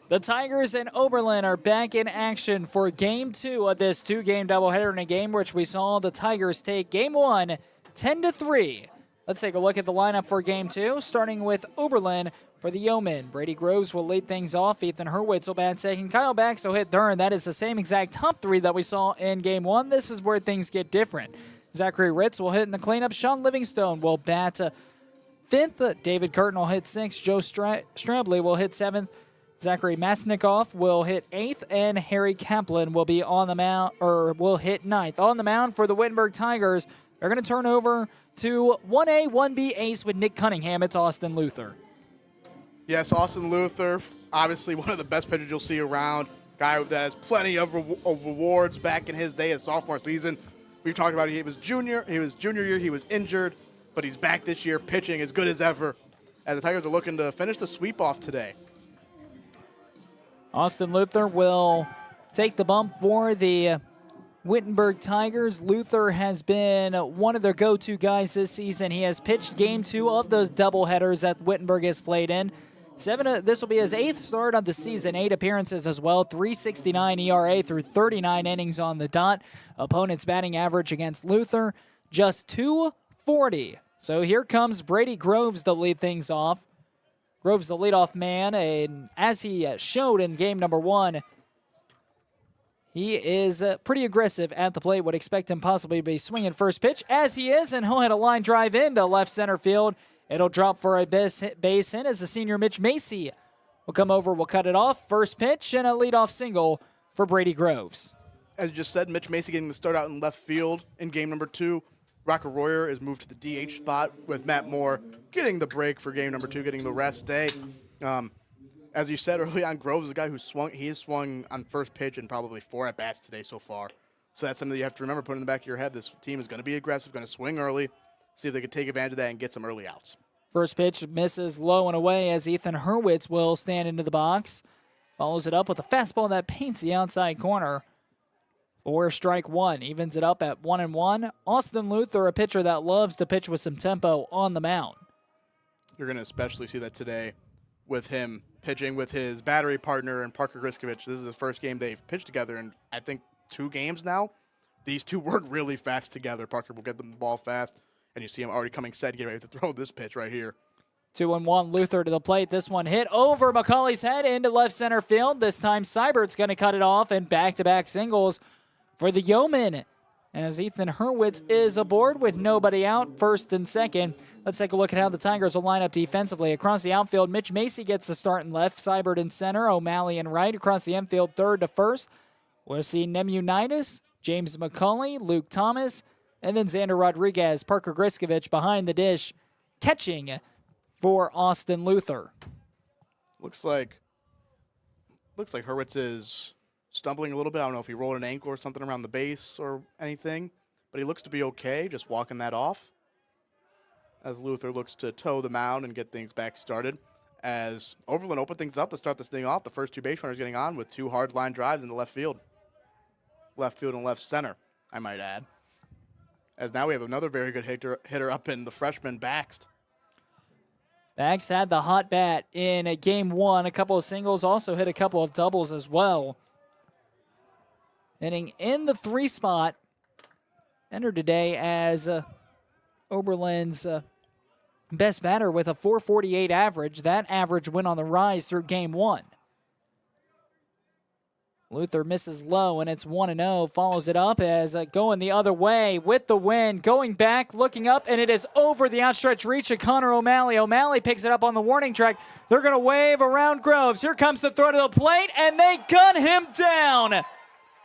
The Tigers and Oberlin are back in action for Game 2 of this two-game doubleheader in a game which we saw the Tigers take Game 1 10-3. Let's take a look at the lineup for Game 2, starting with Oberlin for the Yeomen. Brady Groves will lead things off. Ethan Hurwitz will bat second. Kyle Bax will hit third. That is the same exact top three that we saw in Game 1. This is where things get different. Zachary Ritz will hit in the cleanup. Sean Livingstone will bat fifth. David Curtin will hit sixth. Joe Strabley will hit seventh. Zachary Masnikoff will hit eighth, and Harry Kaplan will be on the mound, or will hit ninth. On the mound for the Wittenberg Tigers, they're going to turn over to 1A, 1B ace with Nick Cunningham. It's Austin Luther. Yes, Austin Luther, obviously one of the best pitchers you'll see around. Guy that has plenty of rewards back in his day as sophomore season. We've talked about he was junior year, he was injured, but he's back this year pitching as good as ever. As the Tigers are looking to finish the sweep off today. Austin Luther will take the bump for the Wittenberg Tigers. Luther has been one of their go-to guys this season. He has pitched Game 2 of those doubleheaders that Wittenberg has played in. This will be his 8th start of the season, 8 appearances as well, 3.69 ERA through 39 innings on the dot. Opponent's batting average against Luther, just .240. So here comes Brady Groves to lead things off. Groves the leadoff man, and as he showed in game number 1, he is pretty aggressive at the plate. Would expect him possibly to be swinging first pitch, as he is, and he'll hit a line drive into left center field. It'll drop for a base hit as the senior Mitch Macy will come over, will cut it off. First pitch and a leadoff single for Brady Groves. As you just said, Mitch Macy getting the start out in left field in game number 2. Rocker Royer is moved to the DH spot with Matt Moore getting the break for game number 2, getting the rest day. As you said early on, Groves is a guy who has swung on first pitch in probably 4 at-bats today so far. So that's something that you have to remember, put in the back of your head. This team is going to be aggressive, going to swing early, see if they can take advantage of that and get some early outs. First pitch misses low and away as Ethan Hurwitz will stand into the box. Follows it up with a fastball that paints the outside corner. For strike one, evens it up at 1-1. Austin Luther, a pitcher that loves to pitch with some tempo on the mound. You're going to especially see that today with him pitching with his battery partner and Parker Griskovich. This is his first game they've pitched together in, I think, 2 games now. These two work really fast together. Parker will get them the ball fast, and you see him already coming set, getting ready to throw this pitch right here. 2-1, Luther to the plate. This one hit over McCauley's head into left center field. This time Seibert's going to cut it off, and back-to-back singles for the Yeomen, as Ethan Hurwitz is aboard with nobody out, first and second. Let's take a look at how the Tigers will line up defensively. Across the outfield, Mitch Macy gets the start in left, Seibert in center, O'Malley in right. Across the infield, third to first, we'll see Nemunitis, James McCauley, Luke Thomas, and then Xander Rodriguez, Parker Griskovich behind the dish, catching for Austin Luther. Looks like Hurwitz is stumbling a little bit. I don't know if he rolled an ankle or something around the base or anything, but he looks to be okay, just walking that off. As Luther looks to toe the mound and get things back started. As Oberlin opened things up to start this thing off, the first 2 base runners getting on with 2 hard line drives in the left field. Left field and left center, I might add. As now we have another very good hitter up in the freshman Baxt. Bax had the hot bat in game 1, a couple of singles, also hit a couple of doubles as well. Hitting in the 3 spot, entered today as Oberlin's best batter with a .448 average. That average went on the rise through game 1. Luther misses low, and it's 1-0. Follows it up as going the other way with the wind. Going back, looking up, and it is over the outstretched reach of Connor O'Malley. O'Malley picks it up on the warning track. They're going to wave around Groves. Here comes the throw to the plate, and they gun him down.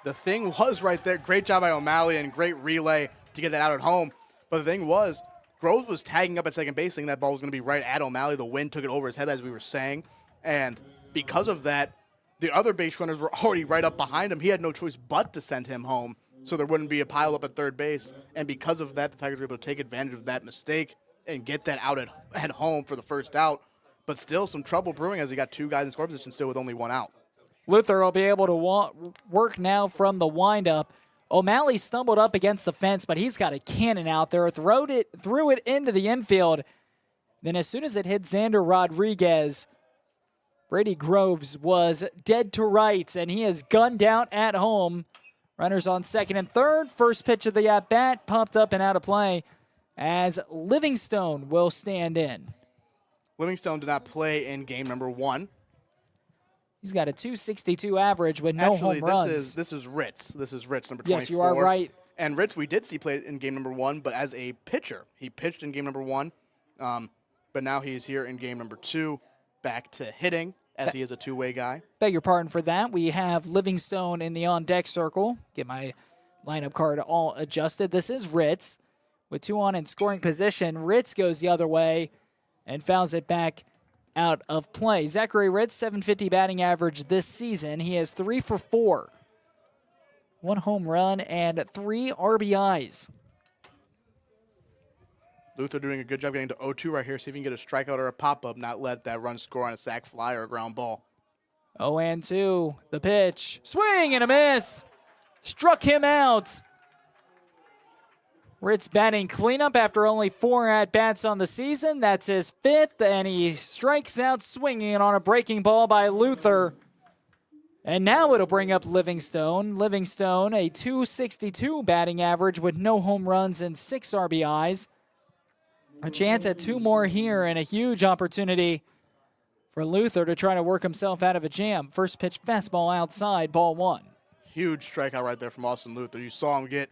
The thing was right there. Great job by O'Malley and great relay to get that out at home. But the thing was, Groves was tagging up at second base, thinking that ball was going to be right at O'Malley. The wind took it over his head, as we were saying. And because of that, the other base runners were already right up behind him. He had no choice but to send him home so there wouldn't be a pile up at third base. And because of that, the Tigers were able to take advantage of that mistake and get that out at home for the first out. But still some trouble brewing as he got 2 guys in score position still with only 1 out. Luther will be able to work now from the windup. O'Malley stumbled up against the fence, but he's got a cannon out there. Threw it into the infield. Then as soon as it hit Xander Rodriguez, Brady Groves was dead to rights, and he is gunned out at home. Runners on second and third. First pitch of the at-bat popped up and out of play as Livingstone will stand in. Livingstone did not play in game number 1. He's got a 262 average with no home runs. This is Ritz. This is Ritz, number 24. Yes, you are right. And Ritz, we did see play in game number 1, but as a pitcher. He pitched in game number 1, but now he's here in game number 2, back to hitting, as he is a two-way guy. Beg your pardon for that. We have Livingstone in the on-deck circle. Get my lineup card all adjusted. This is Ritz with 2 on in scoring position. Ritz goes the other way and fouls it back out of play. Zachary Ritz, 750 batting average this season. He has 3 for 4. 1 home run and 3 RBIs. Luther doing a good job getting to 0-2 right here. See if he can get a strikeout or a pop-up, not let that run score on a sac fly or a ground ball. 0-2, the pitch. Swing and a miss. Struck him out. Ritz batting cleanup after only 4 at-bats on the season. That's his 5th, and he strikes out swinging on a breaking ball by Luther. And now it'll bring up Livingstone. Livingstone, a 262 batting average with no home runs and 6 RBIs. A chance at 2 more here and a huge opportunity for Luther to try to work himself out of a jam. First pitch fastball outside, ball 1. Huge strikeout right there from Austin Luther. You saw him get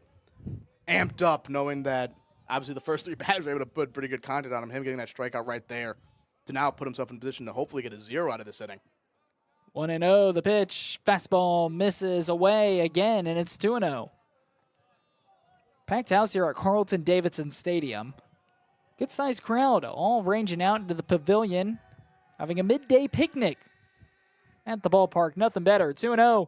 amped up knowing that obviously the first 3 batters were able to put pretty good content on him. Him getting that strikeout right there to now put himself in position to hopefully get a 0 out of this inning. 1-0, the pitch. Fastball misses away again, and it's 2-0. Packed house here at Carlton-Davidson Stadium. Good-sized crowd, all ranging out into the pavilion, having a midday picnic at the ballpark. Nothing better. 2-0.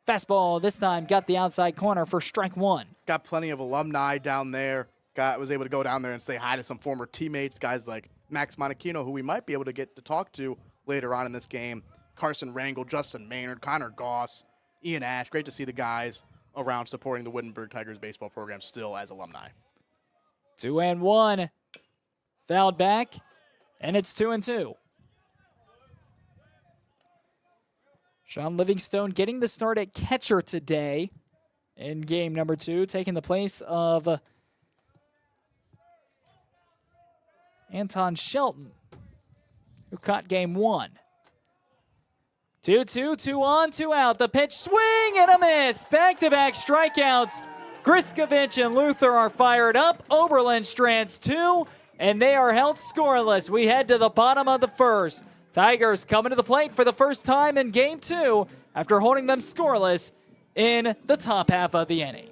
Fastball this time got the outside corner for strike 1. Got plenty of alumni down there. Was able to go down there and say hi to some former teammates, guys like Max Monachino, who we might be able to get to talk to later on in this game. Carson Rangel, Justin Maynard, Connor Goss, Ian Ash. Great to see the guys around supporting the Wittenberg Tigers baseball program still as alumni. 2-1. Fouled back, and it's 2-2. Sean Livingstone getting the start at catcher today in game number 2, taking the place of Anton Shelton, who caught game 1. 2-2, 2 on, 2 out. The pitch, swing and a miss. Back-to-back strikeouts. Griskovich and Luther are fired up. Oberlin strands 2, and they are held scoreless. We head to the bottom of the first. Tigers coming to the plate for the first time in game 2 after holding them scoreless in the top half of the inning.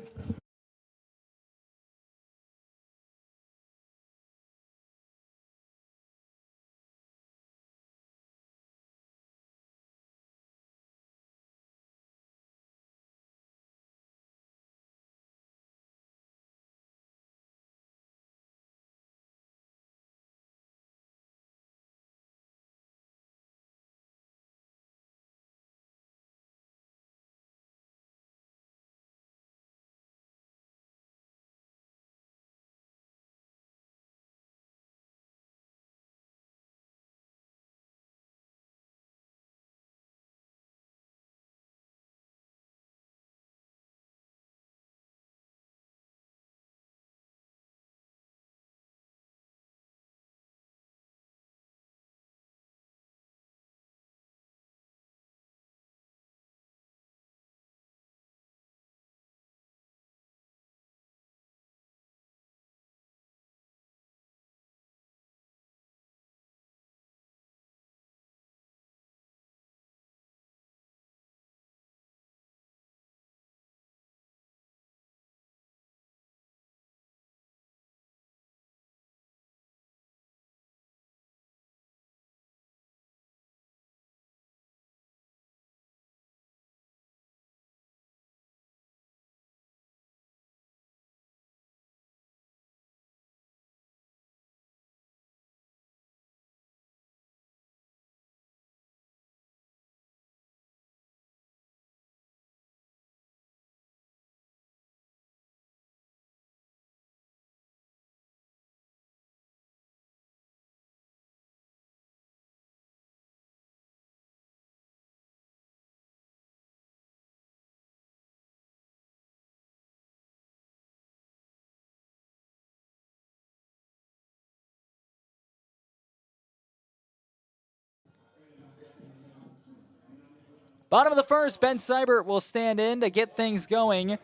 Bottom of the first, Ben Seibert will stand in to get things going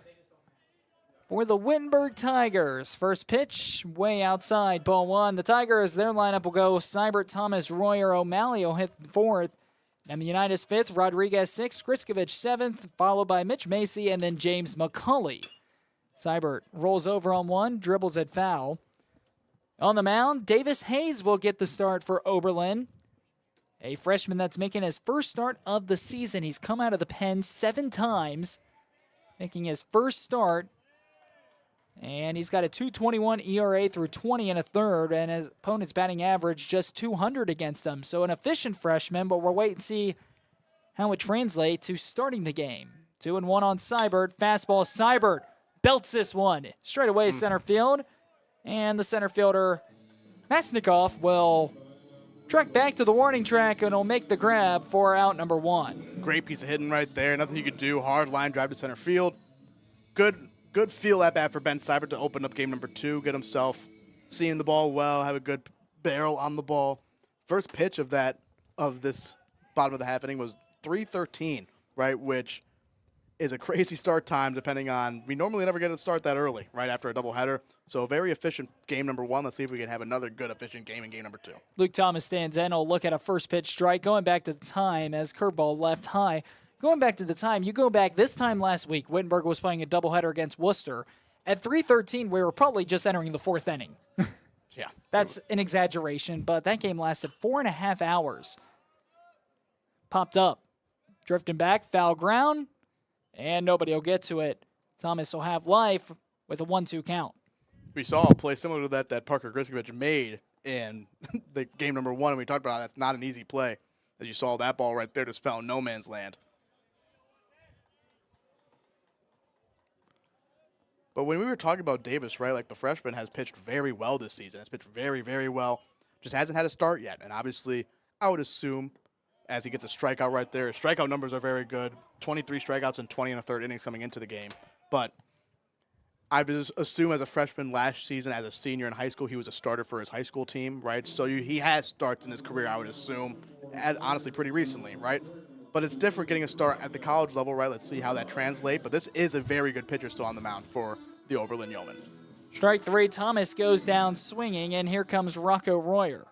for the Wittenberg Tigers. First pitch, way outside, ball one. The Tigers, their lineup will go Seibert, Thomas, Royer, O'Malley will hit fourth. Unitas fifth, Rodriguez sixth, Griskovich seventh, followed by Mitch Macy and then James McCulley. Seibert rolls over on one, dribbles at foul. On the mound, Davis Hayes will get the start for Oberlin. A freshman that's making his first start of the season. He's come out of the pen 7 times, making his first start. And he's got a 2.21 ERA through 20 and a third, and his opponent's batting average just 200 against him. So an efficient freshman, but we'll wait and see how it translates to starting the game. 2-1 on Seibert. Fastball, Seibert belts this one straight away center field. And the center fielder, Masnikoff, will track back to the warning track and will make the grab for out number 1. Great piece of hitting right there. Nothing you could do. Hard line drive to center field. Good feel at bat for Ben Seibert to open up game number 2, get himself seeing the ball well, have a good barrel on the ball. First pitch of this bottom of the half inning was 3:13, right, which is a crazy start time depending on, we normally never get to start that early, right after a doubleheader. So a very efficient game number 1. Let's see if we can have another good efficient game in game number 2. Luke Thomas stands in. He'll look at a first pitch strike, going back to the time as curveball left high. Going back to the time, you go back this time last week, Wittenberg was playing a doubleheader against Worcester. At 3:13, we were probably just entering the 4th inning. Yeah. That's an exaggeration, but that game lasted 4.5 hours. Popped up, drifting back, foul ground, and nobody will get to it. Thomas will have life with a 1-2 count. We saw a play similar to that Parker Griskovich made in the game number 1, and we talked about how that's not an easy play. As you saw, that ball right there just fell in no man's land. But when we were talking about Davis, right, like the freshman has pitched very well this season. Has pitched very, very well. Just hasn't had a start yet. And obviously, I would assume as he gets a strikeout right there, his strikeout numbers are very good. 23 strikeouts and 20 in the 3rd innings coming into the game. But I would assume as a freshman last season, as a senior in high school, he was a starter for his high school team, right? So he has starts in his career, I would assume, honestly, pretty recently, right? But it's different getting a start at the college level, right? Let's see how that translates. But this is a very good pitcher still on the mound for the Oberlin Yeomen. Strike 3, Thomas goes down swinging, and here comes Rocco Royer.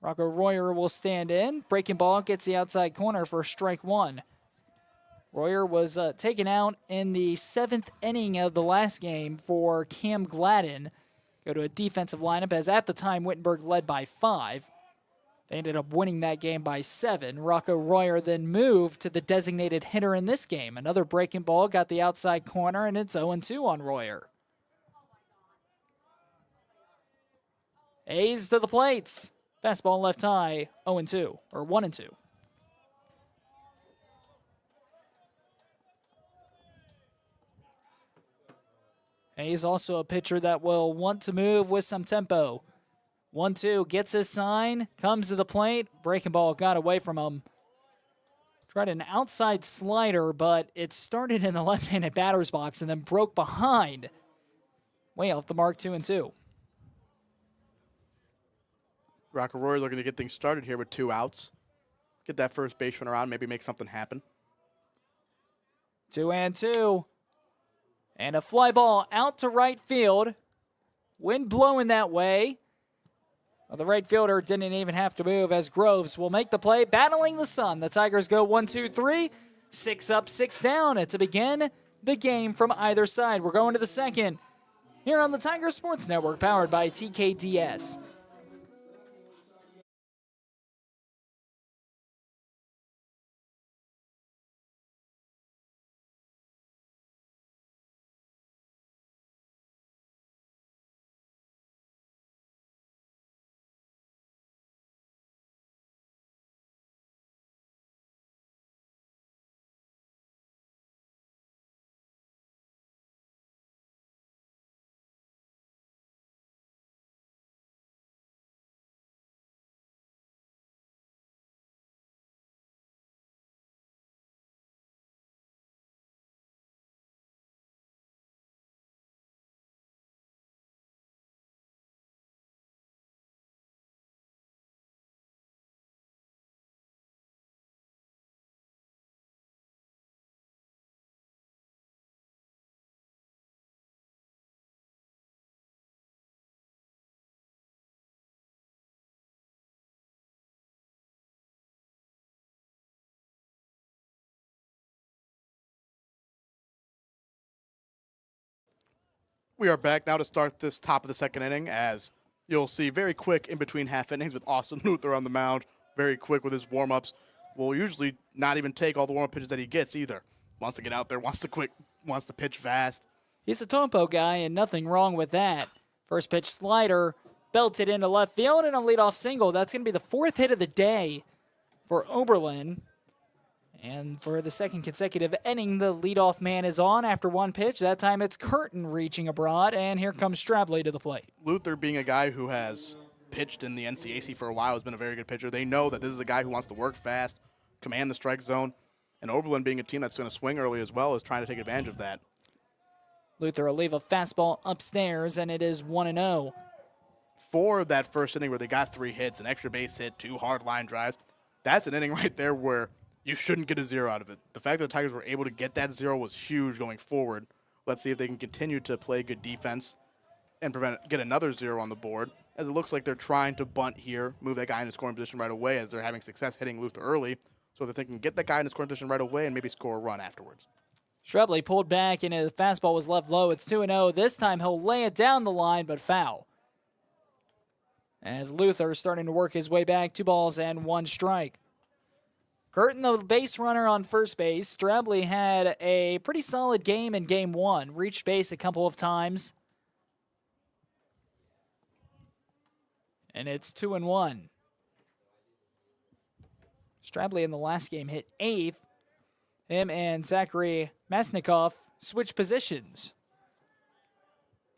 Rocco Royer will stand in. Breaking ball gets the outside corner for strike 1. Royer was taken out in the 7th inning of the last game for Cam Gladden. Go to a defensive lineup, as at the time Wittenberg led by 5. They ended up winning that game by 7. Rocco Royer then moved to the designated hitter in this game. Another breaking ball got the outside corner, and it's 0-2 on Royer. A's to the plates. Fastball left high, 0-2, or 1-2. Hayes also a pitcher that will want to move with some tempo. 1-2, gets his sign, comes to the plate. Breaking ball got away from him. Tried an outside slider, but it started in the left-handed batter's box and then broke behind. Way off the mark, 2-2. Rocco Royer looking to get things started here with 2 outs. Get that first base runner on, maybe make something happen. 2-2. And a fly ball out to right field. Wind blowing that way. Well, the right fielder didn't even have to move as Groves will make the play, battling the sun. The Tigers go 1-2-3, 6 up, 6 down to begin the game from either side. We're going to the second here on the Tiger Sports Network, powered by TKDS. We are back now to start this top of the second inning, as you'll see very quick in between half innings with Austin Luther on the mound. Very quick with his warm-ups. Will usually not even take all the warm-up pitches that he gets either. Wants to get out there, wants to pitch fast. He's a tempo guy, and nothing wrong with that. First pitch slider, belted into left field, and a leadoff single. That's going to be the fourth hit of the day for Oberlin. And for the second consecutive inning, the leadoff man is on after one pitch. That time it's Curtin reaching abroad, and here comes Strabley to the plate. Luther, being a guy who has pitched in the NCAC for a while, has been a very good pitcher. They know that this is a guy who wants to work fast, command the strike zone, and Oberlin, being a team that's going to swing early as well, is trying to take advantage of that. Luther will leave a fastball upstairs, and it is 1-0. For that first inning where they got 3 hits, an extra base hit, 2 hard line drives, that's an inning right there where you shouldn't get a 0 out of it. The fact that the Tigers were able to get that 0 was huge going forward. Let's see if they can continue to play good defense and get another 0 on the board, as it looks like they're trying to bunt here, move that guy in the scoring position right away, as they're having success hitting Luther early. So they're thinking, get that guy in the scoring position right away and maybe score a run afterwards. Strabley pulled back, and the fastball was left low. It's 2-0. This time he'll lay it down the line, but foul. As Luther starting to work his way back, 2 balls and 1 strike. Curtin, the base runner on first base. Strabley had a pretty solid game in Game 1. Reached base a couple of times. And it's 2-1. Strabley in the last game hit 8th. Him and Zachary Masnikoff switch positions.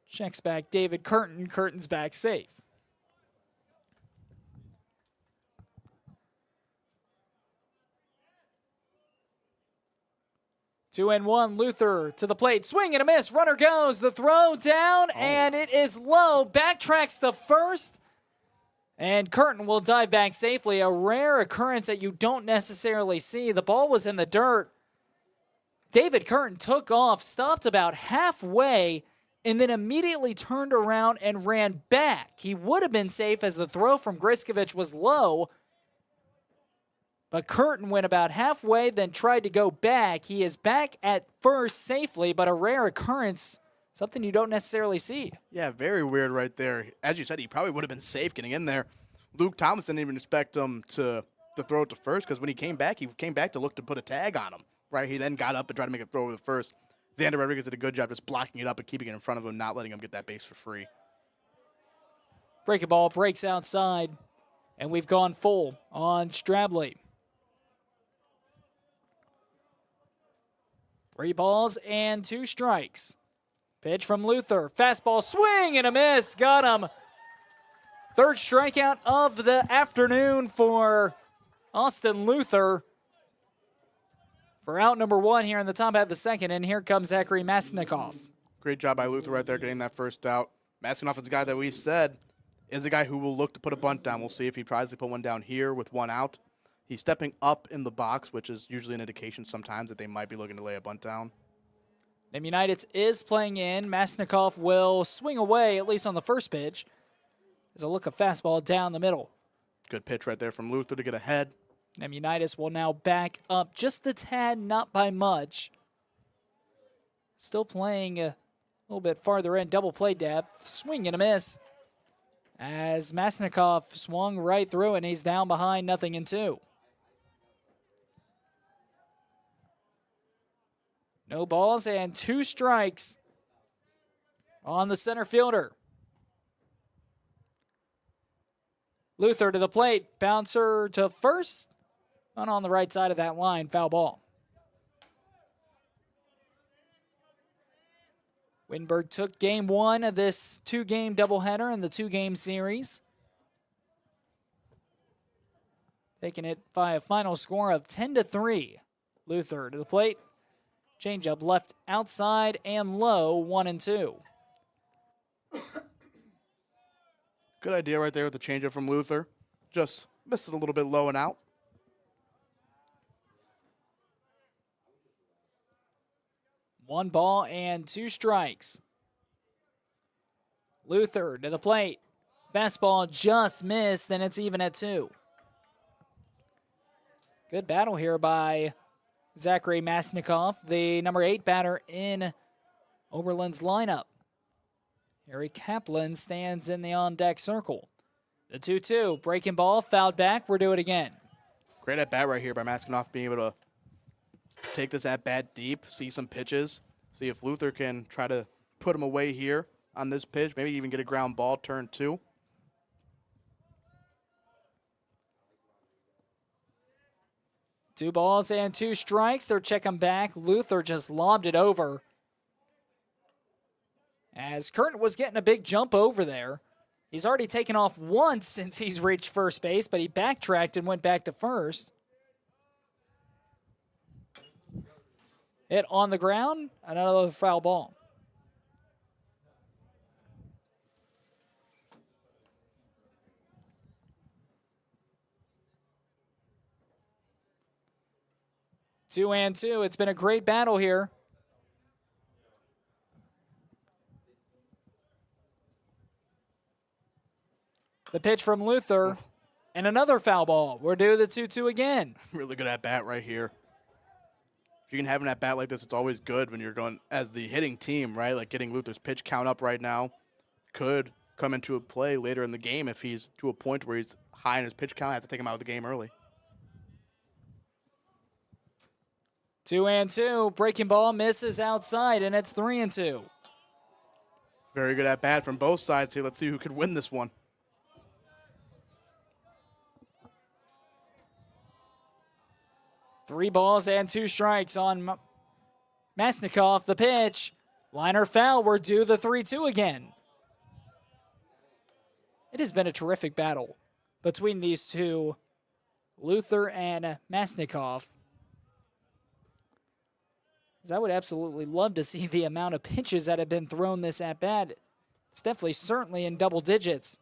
Checks back David Curtin. Curtin's back safe. Two and one, Luther to the plate. Swing and a miss. Runner goes. The throw down, and it is low. Backtracks the first. And Curtin will dive back safely. A rare occurrence that you don't necessarily see. The ball was in the dirt. David Curtin took off, stopped about halfway, and then immediately turned around and ran back. He would have been safe as the throw from Griskovich was low. But Curtin went about halfway, then tried to go back. He is back at first safely, but a rare occurrence, something you don't necessarily see. Yeah, very weird right there. As you said, he probably would have been safe getting in there. Luke Thomas didn't even expect him to throw it to first, because when he came back to look to put a tag on him. Right, he then got up and tried to make a throw over the first. Xander Rodriguez did a good job just blocking it up and keeping it in front of him, not letting him get that base for free. Breaking ball breaks outside, and we've gone full on Strabley. 3 balls and 2 strikes. Pitch from Luther. Fastball swing and a miss. Got him. 3rd strikeout of the afternoon for Austin Luther. For out number 1 here in the top half of the second, and here comes Zachary Masnikoff. Great job by Luther right there getting that first out. Masnikoff is a guy that we've said is a guy who will look to put a bunt down. We'll see if he tries to put one down here with 1 out. He's stepping up in the box, which is usually an indication sometimes that they might be looking to lay a bunt down. Name United is playing in. Masnikoff will swing away, at least on the first pitch. There's a look of fastball down the middle. Good pitch right there from Luther to get ahead. Unitas will now back up just a tad, not by much. Still playing a little bit farther in, double play depth. Swing and a miss. As Masnikoff swung right through, and he's down behind 0-2. No balls and 2 strikes on the center fielder. Luther to the plate. Bouncer to first. And on the right side of that line, foul ball. Wittenberg took Game 1 of this 2-game doubleheader in the 2-game series. Taking it by a final score of 10-3. Luther to the plate. Changeup left outside and low, 1-2. Good idea right there with the changeup from Luther. Just missed it a little bit low and out. One ball and 2 strikes. Luther to the plate. Fastball just missed, and it's even at 2. Good battle here by Zachary Masnikoff, the number 8 batter in Oberlin's lineup. Harry Kaplan stands in the on-deck circle. The 2-2, breaking ball, fouled back. We'll do it again. Great at-bat right here by Maskinoff being able to take this at-bat deep, see some pitches, see if Luther can try to put him away here on this pitch, maybe even get a ground ball, turn 2. Two balls and 2 strikes. They're checking back. Luther just lobbed it over. As Curtin was getting a big jump over there. He's already taken off once since he's reached first base, but he backtracked and went back to first. Hit on the ground, another foul ball. Two and two. It's been a great battle here. The pitch from Luther, and another foul ball. We're due the 2-2 again. Really good at-bat right here. If you can have an at-bat like this, it's always good when you're going as the hitting team, right? Like getting Luther's pitch count up right now could come into a play later in the game if he's to a point where he's high in his pitch count. I have to take him out of the game early. 2-2. Breaking ball misses outside, and it's 3-2. Very good at-bat from both sides here. Let's see who could win this one. Three balls and 2 strikes on Masnikoff. The pitch. Liner foul. We're due the 3-2 again. It has been a terrific battle between these two, Luther and Masnikoff. I would absolutely love to see the amount of pitches that have been thrown this at-bat. It's definitely certainly in double digits.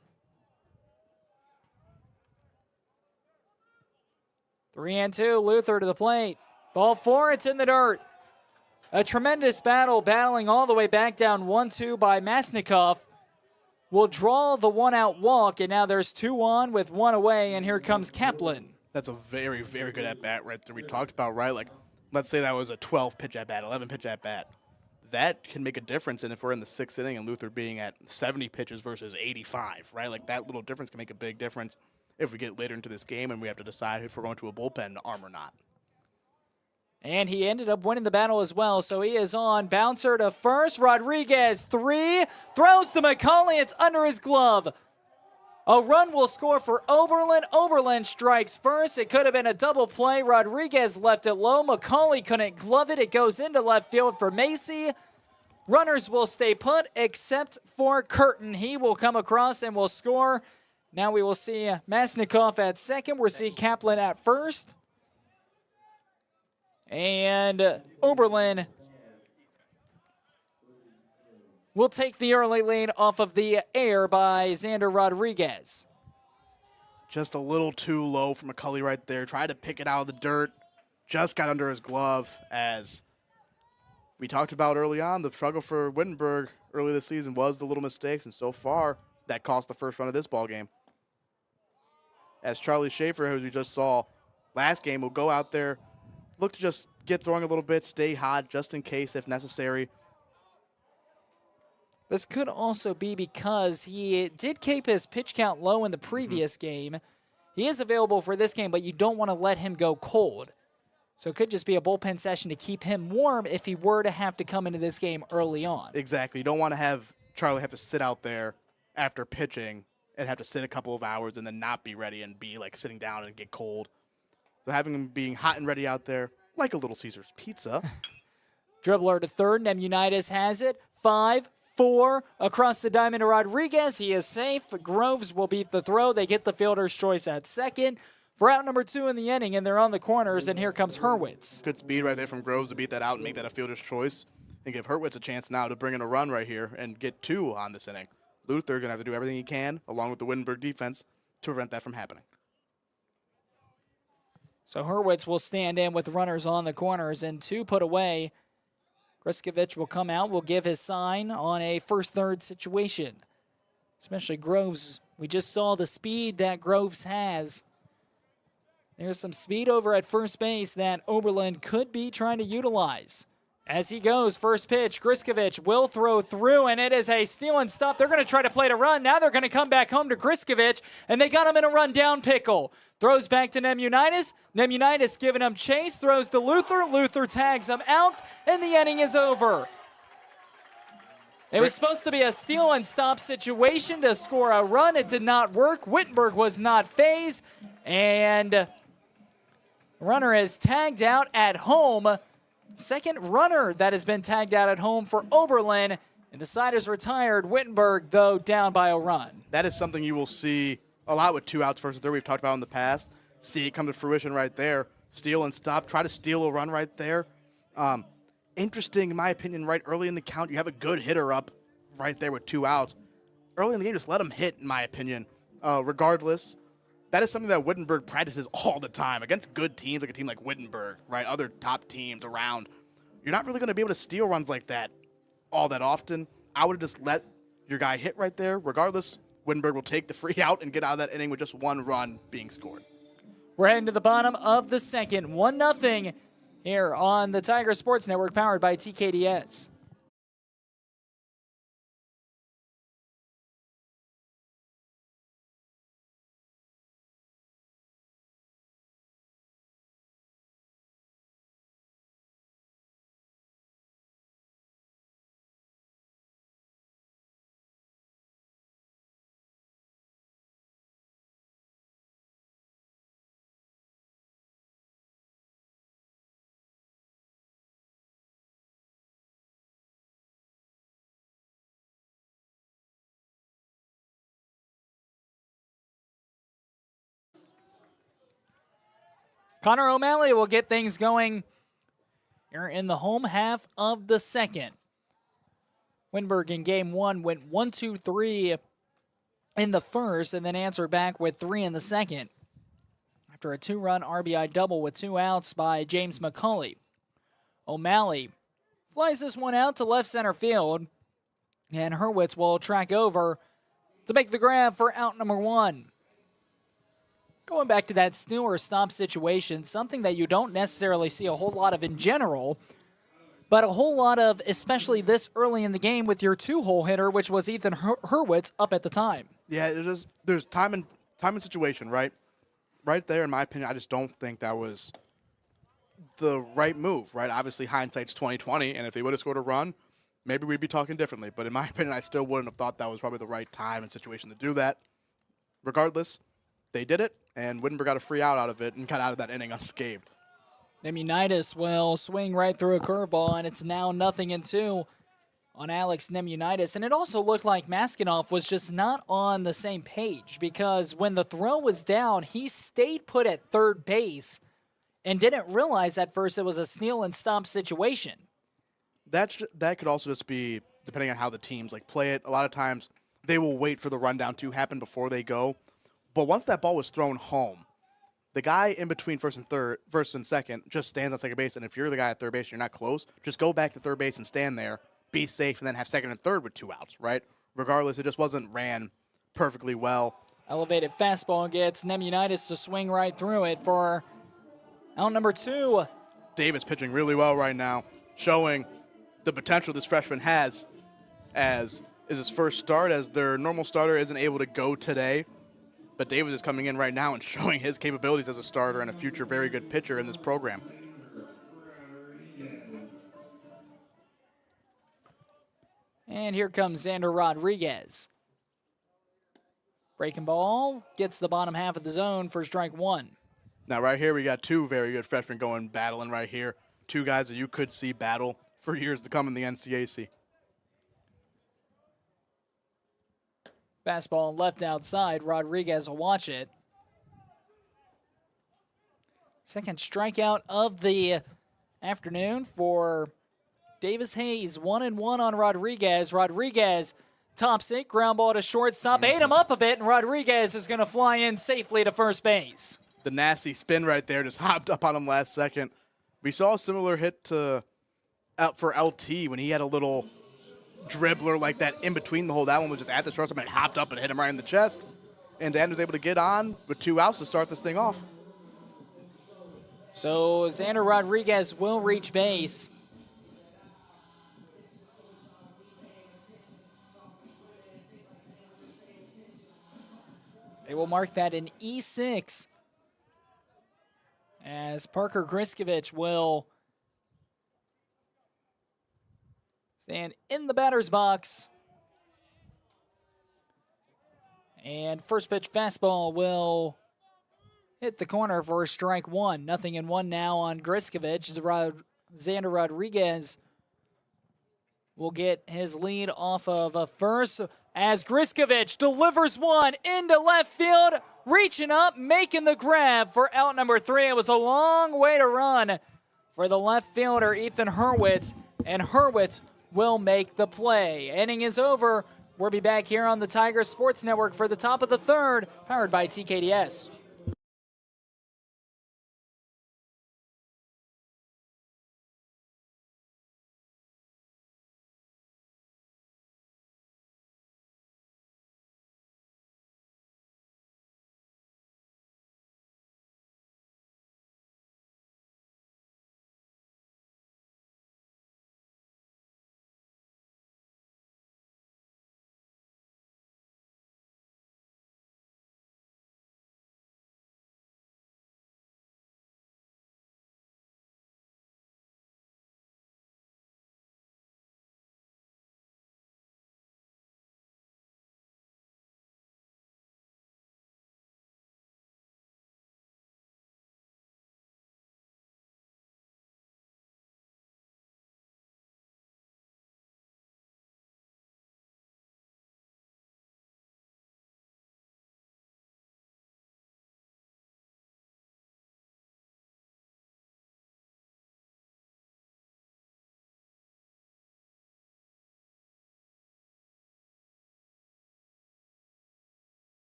3-2, Luther to the plate. Ball 4, it's in the dirt. A tremendous battle, battling all the way back down 1-2 by Masnikoff. Will draw the 1-out walk, and now there's 2 on with 1 away, and here comes Kaplan. That's a very, very good at-bat right there. We talked about, right, like, let's say that was a 12-pitch at-bat, 11-pitch at-bat. That can make a difference, and if we're in the 6th inning and Luther being at 70 pitches versus 85, right, like that little difference can make a big difference if we get later into this game and we have to decide if we're going to a bullpen arm or not. And he ended up winning the battle as well, so he is on. Bouncer to first. Rodriguez, 3. Throws to McCauley. It's under his glove. A run will score for Oberlin. Oberlin strikes first. It could have been a double play. Rodriguez left it low. McCauley couldn't glove it. It goes into left field for Macy. Runners will stay put except for Curtin. He will come across and will score. Now we will see Masnikoff at second. We'll see Kaplan at first. And Oberlin will take the early lead off of the air by Xander Rodriguez. Just a little too low for McCulley right there. Tried to pick it out of the dirt. Just got under his glove. As we talked about early on, the struggle for Wittenberg early this season was the little mistakes, and so far that cost the first run of this ball game. As Charlie Schaefer, who we just saw last game, will go out there, look to just get throwing a little bit, stay hot just in case if necessary. This could also be because he did keep his pitch count low in the previous game. He is available for this game, but you don't want to let him go cold. So it could just be a bullpen session to keep him warm if he were to have to come into this game early on. Exactly. You don't want to have Charlie have to sit out there after pitching and have to sit a couple of hours and then not be ready and be like sitting down and get cold. So having him being hot and ready out there, like a Little Caesars pizza. Dribbler to third. Nemunitas has it. 5-4 across the diamond to Rodriguez. He is safe. Groves will beat the throw. They get the fielder's choice at second for out number 2 in the inning, and they're on the corners, and here comes Hurwitz. Good speed right there from Groves to beat that out and make that a fielder's choice and give Hurwitz a chance now to bring in a run right here and get 2 on this inning. Luther going to have to do everything he can, along with the Wittenberg defense, to prevent that from happening. So Hurwitz will stand in with runners on the corners and 2 put away. Griskovich will come out, will give his sign on a first-third situation. Especially Groves. We just saw the speed that Groves has. There's some speed over at first base that Oberlin could be trying to utilize. As he goes, first pitch, Griskovich will throw through, and it is a steal and stop. They're going to try to play to run. Now they're going to come back home to Griskovich, and they got him in a run down pickle. Throws back to Nemunitis. Nemunitis giving him chase, throws to Luther. Luther tags him out, and the inning is over. It was supposed to be a steal and stop situation to score a run. It did not work. Wittenberg was not phased, and runner is tagged out at home. Second runner that has been tagged out at home for Oberlin, and the side is retired. Wittenberg, though, down by a run. That is something you will see a lot with 2 outs, first and third. We've talked about in the past. See it come to fruition right there. Steal and stop. Try to steal a run right there. Interesting, in my opinion, right early in the count. You have a good hitter up right there with 2 outs. Early in the game, just let him hit, in my opinion. Regardless, that is something that Wittenberg practices all the time against good teams, like a team like Wittenberg, right? Other top teams around. You're not really going to be able to steal runs like that all that often. I would have just let your guy hit right there. Regardless, Wittenberg will take the free out and get out of that inning with just 1 run being scored. We're heading to the bottom of the second. 1-0 here on the Tiger Sports Network, powered by TKDS. Connor O'Malley will get things going here in the home half of the second. Wittenberg in game 1 went 1-2-3 in the first and then answered back with 3 in the second after a 2-run RBI double with 2 outs by James McCauley. O'Malley flies this one out to left center field, and Hurwitz will track over to make the grab for out number 1. Going back to that steal or stop situation, something that you don't necessarily see a whole lot of in general, but a whole lot of, especially this early in the game with your 2-hole hitter, which was Ethan Hurwitz up at the time. Yeah, it is. There's time and situation, right? Right there, in my opinion, I just don't think that was the right move, right? Obviously, hindsight's 20/20, and if they would have scored a run, maybe we'd be talking differently. But in my opinion, I still wouldn't have thought that was probably the right time and situation to do that. Regardless, they did it, and Wittenberg got a free out of it and got out of that inning unscathed. Nemunitis will swing right through a curveball, and it's now 0-2 on Alex Nemunitis. And it also looked like Maskinoff was just not on the same page, because when the throw was down, he stayed put at third base and didn't realize at first it was a steal and stop situation. That could also just be, depending on how the teams play it, a lot of times they will wait for the rundown to happen before they go. But once that ball was thrown home, the guy in between first and second just stands on second base. And if you're the guy at third base, you're not close, just go back to third base and stand there, be safe, and then have second and third with 2 outs, right? Regardless, it just wasn't ran perfectly well. Elevated fastball gets Nemunitis to swing right through it for out number 2. Davis pitching really well right now, showing the potential this freshman has as is his first start, as their normal starter isn't able to go today. But Davis is coming in right now and showing his capabilities as a starter and a future very good pitcher in this program. And here comes Xander Rodriguez. Breaking ball gets the bottom half of the zone for strike 1. Now right here we got 2 very good freshmen battling right here. 2 guys that you could see battle for years to come in the NCAC. Fastball left outside. Rodriguez will watch it. Second strikeout of the afternoon for Davis Hayes. 1-1 on Rodriguez. Rodriguez tops it. Ground ball to shortstop. Ate him up a bit, and Rodriguez is going to fly in safely to first base. The nasty spin right there, just hopped up on him last second. We saw a similar hit out for LT when he had a little dribbler like that in between the hole. That one was just at the shortstop and it hopped up and hit him right in the chest. And Dan was able to get on with 2 outs to start this thing off. So Xander Rodriguez will reach base. They will mark that an E6 as Parker Griskovich will stand in the batter's box. And first pitch fastball will hit the corner for strike one. 0-1 now on Griskovich. Xander Rodriguez will get his lead off of a first as Griskovich delivers one into left field, reaching up, making the grab for out number 3. It was a long way to run for the left fielder, Ethan Hurwitz, and Hurwitz will make the play. Inning is over. We'll be back here on the Tiger Sports Network for the top of the third, powered by TKDS.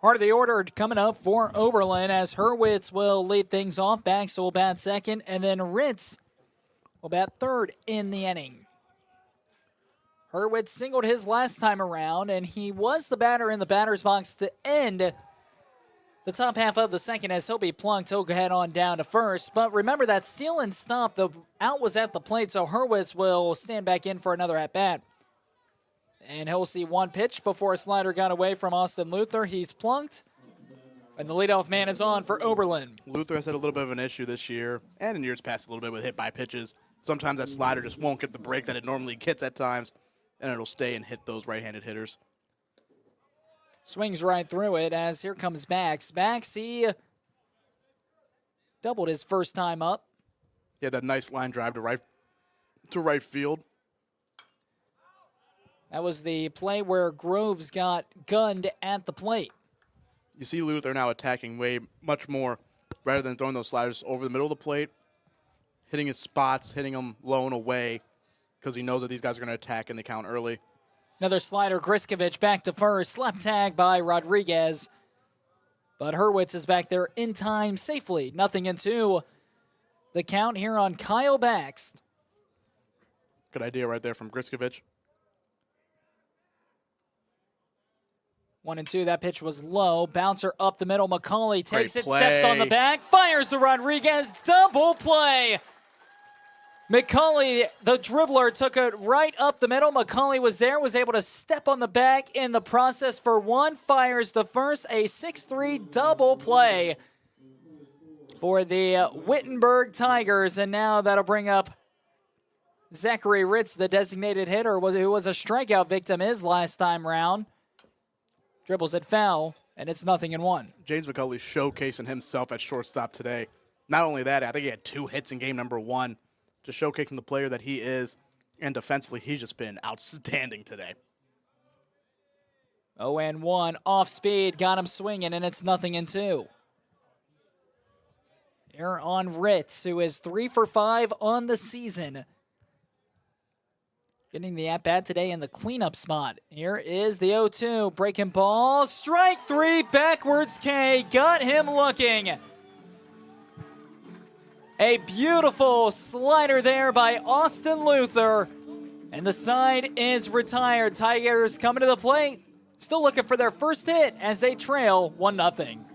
Heart of the order coming up for Oberlin as Hurwitz will lead things off. Bax will bat second, and then Ritz will bat third in the inning. Hurwitz singled his last time around, and he was the batter in the batter's box to end the top half of the second as he'll be plunked. He'll head on down to first. But remember that steal and stop, the out was at the plate, so Hurwitz will stand back in for another at-bat. And he'll see one pitch before a slider got away from Austin Luther. He's plunked, and the leadoff man is on for Oberlin. Luther has had a little bit of an issue this year, and in years past a little bit with hit-by pitches. Sometimes that slider just won't get the break that it normally gets at times, and it'll stay and hit those right-handed hitters. Swings right through it as here comes Bax. Bax, he doubled his first time up. He had that nice line drive to right field. That was the play where Groves got gunned at the plate. You see Luther now attacking way much more rather than throwing those sliders over the middle of the plate, hitting his spots, hitting them low and away because he knows that these guys are going to attack in the count early. Another slider, Griskovich back to first. Slap tag by Rodriguez. But Hurwitz is back there in time safely. 0-2. The count here on Kyle Bax. Good idea right there from Griskovich. 1-2, that pitch was low. Bouncer up the middle. McCauley takes it, play. steps on the back, fires to Rodriguez. Double play. McCauley, the dribbler, took it right up the middle. McCauley was there, was able to step on the back in the process for one. Fires to first, a 6-3 double play for the Wittenberg Tigers. And now that'll bring up Zachary Ritz, the designated hitter, who was a strikeout victim his last time round. Dribbles it foul, and it's 0-1. James McCauley showcasing himself at shortstop today. Not only that, I think he had 2 hits in game number 1, just showcasing the player that he is. And defensively, he's just been outstanding today. 0-1, off speed, got him swinging, and it's 0-2. Here on Ritz, who is 3 for 5 on the season. Getting the at-bat today in the cleanup spot. Here is the 0-2. Breaking ball. Strike 3. Backwards K. Got him looking. A beautiful slider there by Austin Luther. And the side is retired. Tigers coming to the plate. Still looking for their first hit as they trail 1-0.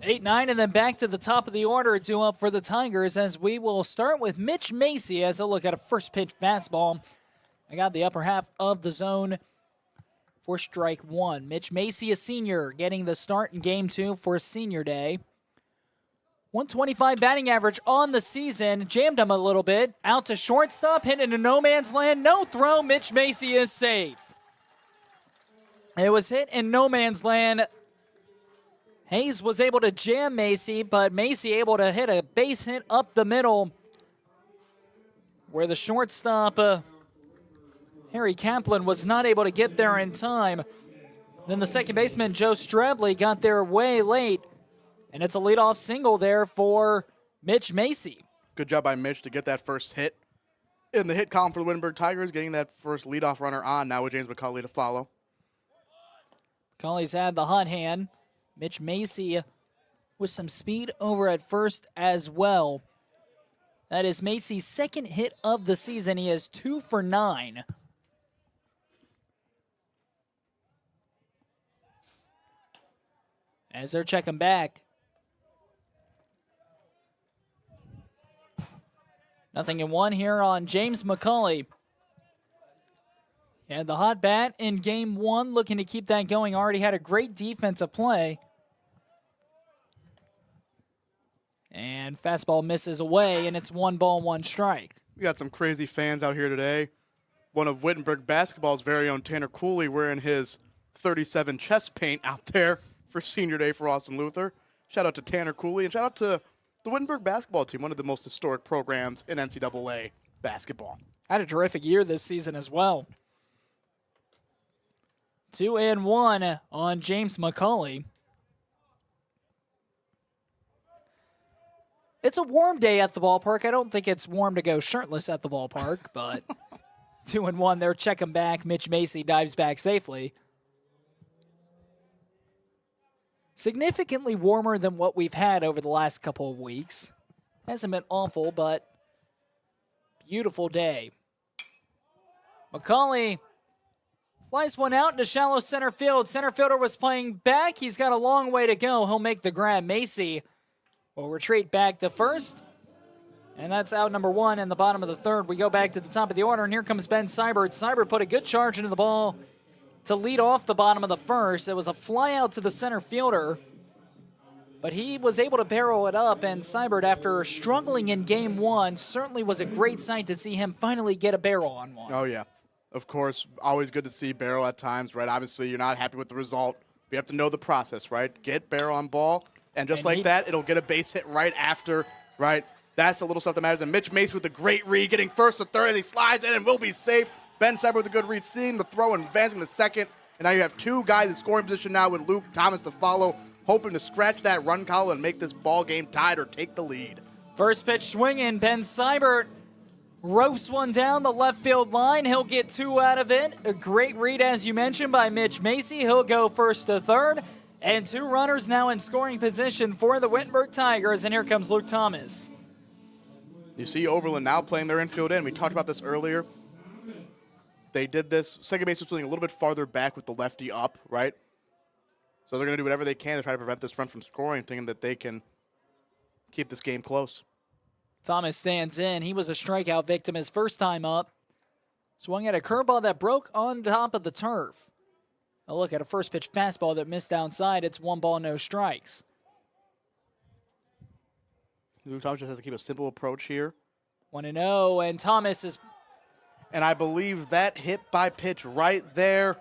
Eight, 9, and then back to the top of the order, due up for the Tigers, as we will start with Mitch Macy as a look at a first pitch fastball. I got the upper half of the zone for strike one. Mitch Macy, a senior, getting the start in game 2 for senior day. 125 batting average on the season. Jammed him a little bit. Out to shortstop, hit into no man's land. No throw. Mitch Macy is safe. It was hit in no man's land. Hayes was able to jam Macy, but Macy able to hit a base hit up the middle where the shortstop, Harry Kaplan, was not able to get there in time. Then the second baseman, Joe Strabley, got there way late, and it's a leadoff single there for Mitch Macy. Good job by Mitch to get that first hit in the hit column for the Wittenberg Tigers, getting that first leadoff runner on now with James McCulley to follow. McCulley's had the hot hand. Mitch Macy with some speed over at first as well. That is Macy's second hit of the season. He is 2 for 9. As they're checking back. Nothing in one here on James McCulley. And the hot bat in game 1, looking to keep that going. Already had a great defensive play. And fastball misses away, and it's 1 ball, 1 strike. We got some crazy fans out here today. One of Wittenberg basketball's very own Tanner Cooley wearing his 37 chest paint out there for senior day for Austin Luther. Shout out to Tanner Cooley, and shout out to the Wittenberg basketball team, one of the most historic programs in NCAA basketball. Had a terrific year this season as well. 2-1 on James McCulley. It's a warm day at the ballpark. I don't think it's warm to go shirtless at the ballpark, but 2-1, they're checking back. Mitch Macy dives back safely. Significantly warmer than what we've had over the last couple of weeks. Hasn't been awful, but beautiful day. McCulley flies one out into shallow center field. Center fielder was playing back. He's got a long way to go. He'll make the grab. Macy will retreat back to first. And that's out number 1 in the bottom of the third. We go back to the top of the order, and here comes Ben Seibert. Seibert put a good charge into the ball to lead off the bottom of the first. It was a fly out to the center fielder, but he was able to barrel it up, and Seibert, after struggling in game 1, certainly was a great sight to see him finally get a barrel on one. Oh, yeah. Of course, always good to see barrel at times, right? Obviously, you're not happy with the result. You have to know the process, right? Get barrel on ball, And just like that, it'll get a base hit right after, right? That's the little stuff that matters. And Mitch Mace with a great read, getting first to third as he slides in and will be safe. Ben Cyber with a good read, seeing the throw and advancing to second. And now you have two guys in scoring position now with Luke Thomas to follow, hoping to scratch that run column and make this ball game tied or take the lead. First pitch swinging, Ben Seibert ropes one down the left field line. He'll get 2 out of it. A great read, as you mentioned, by Mitch Macy. He'll go first to third. And 2 runners now in scoring position for the Wittenberg Tigers. And here comes Luke Thomas. You see Oberlin now playing their infield in. We talked about this earlier. They did this. Second base was playing a little bit farther back with the lefty up, right? So they're going to do whatever they can to try to prevent this run from scoring, thinking that they can keep this game close. Thomas stands in. He was a strikeout victim his first time up. Swung at a curveball that broke on top of the turf. A look at a first pitch fastball that missed outside. It's 1 ball, no strikes. Luke Thomas just has to keep a simple approach here. 1-0, and Thomas is... And I believe that hit by pitch right there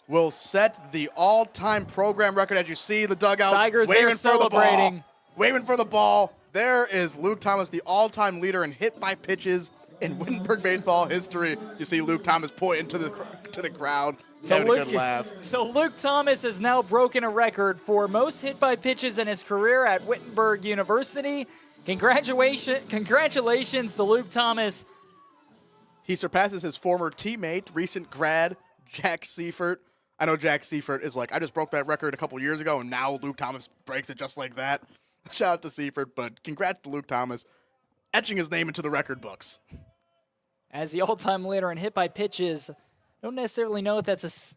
will set the all-time program record. As you see the dugout Tigers, waving they're for the celebrating. ball. Waving for the ball. There is Luke Thomas, the all-time leader in hit by pitches in Wittenberg baseball history. You see Luke Thomas pointing to the crowd, having a good laugh. So Luke Thomas has now broken a record for most hit by pitches in his career at Wittenberg University. Congratulations to Luke Thomas. He surpasses his former teammate, recent grad, Jack Seifert. I know Jack Seifert is like, I just broke that record a couple years ago, and now Luke Thomas breaks it just like that. Shout out to Seifert, but congrats to Luke Thomas, etching his name into the record books. As the all-time leader in hit by pitches, don't necessarily know if it's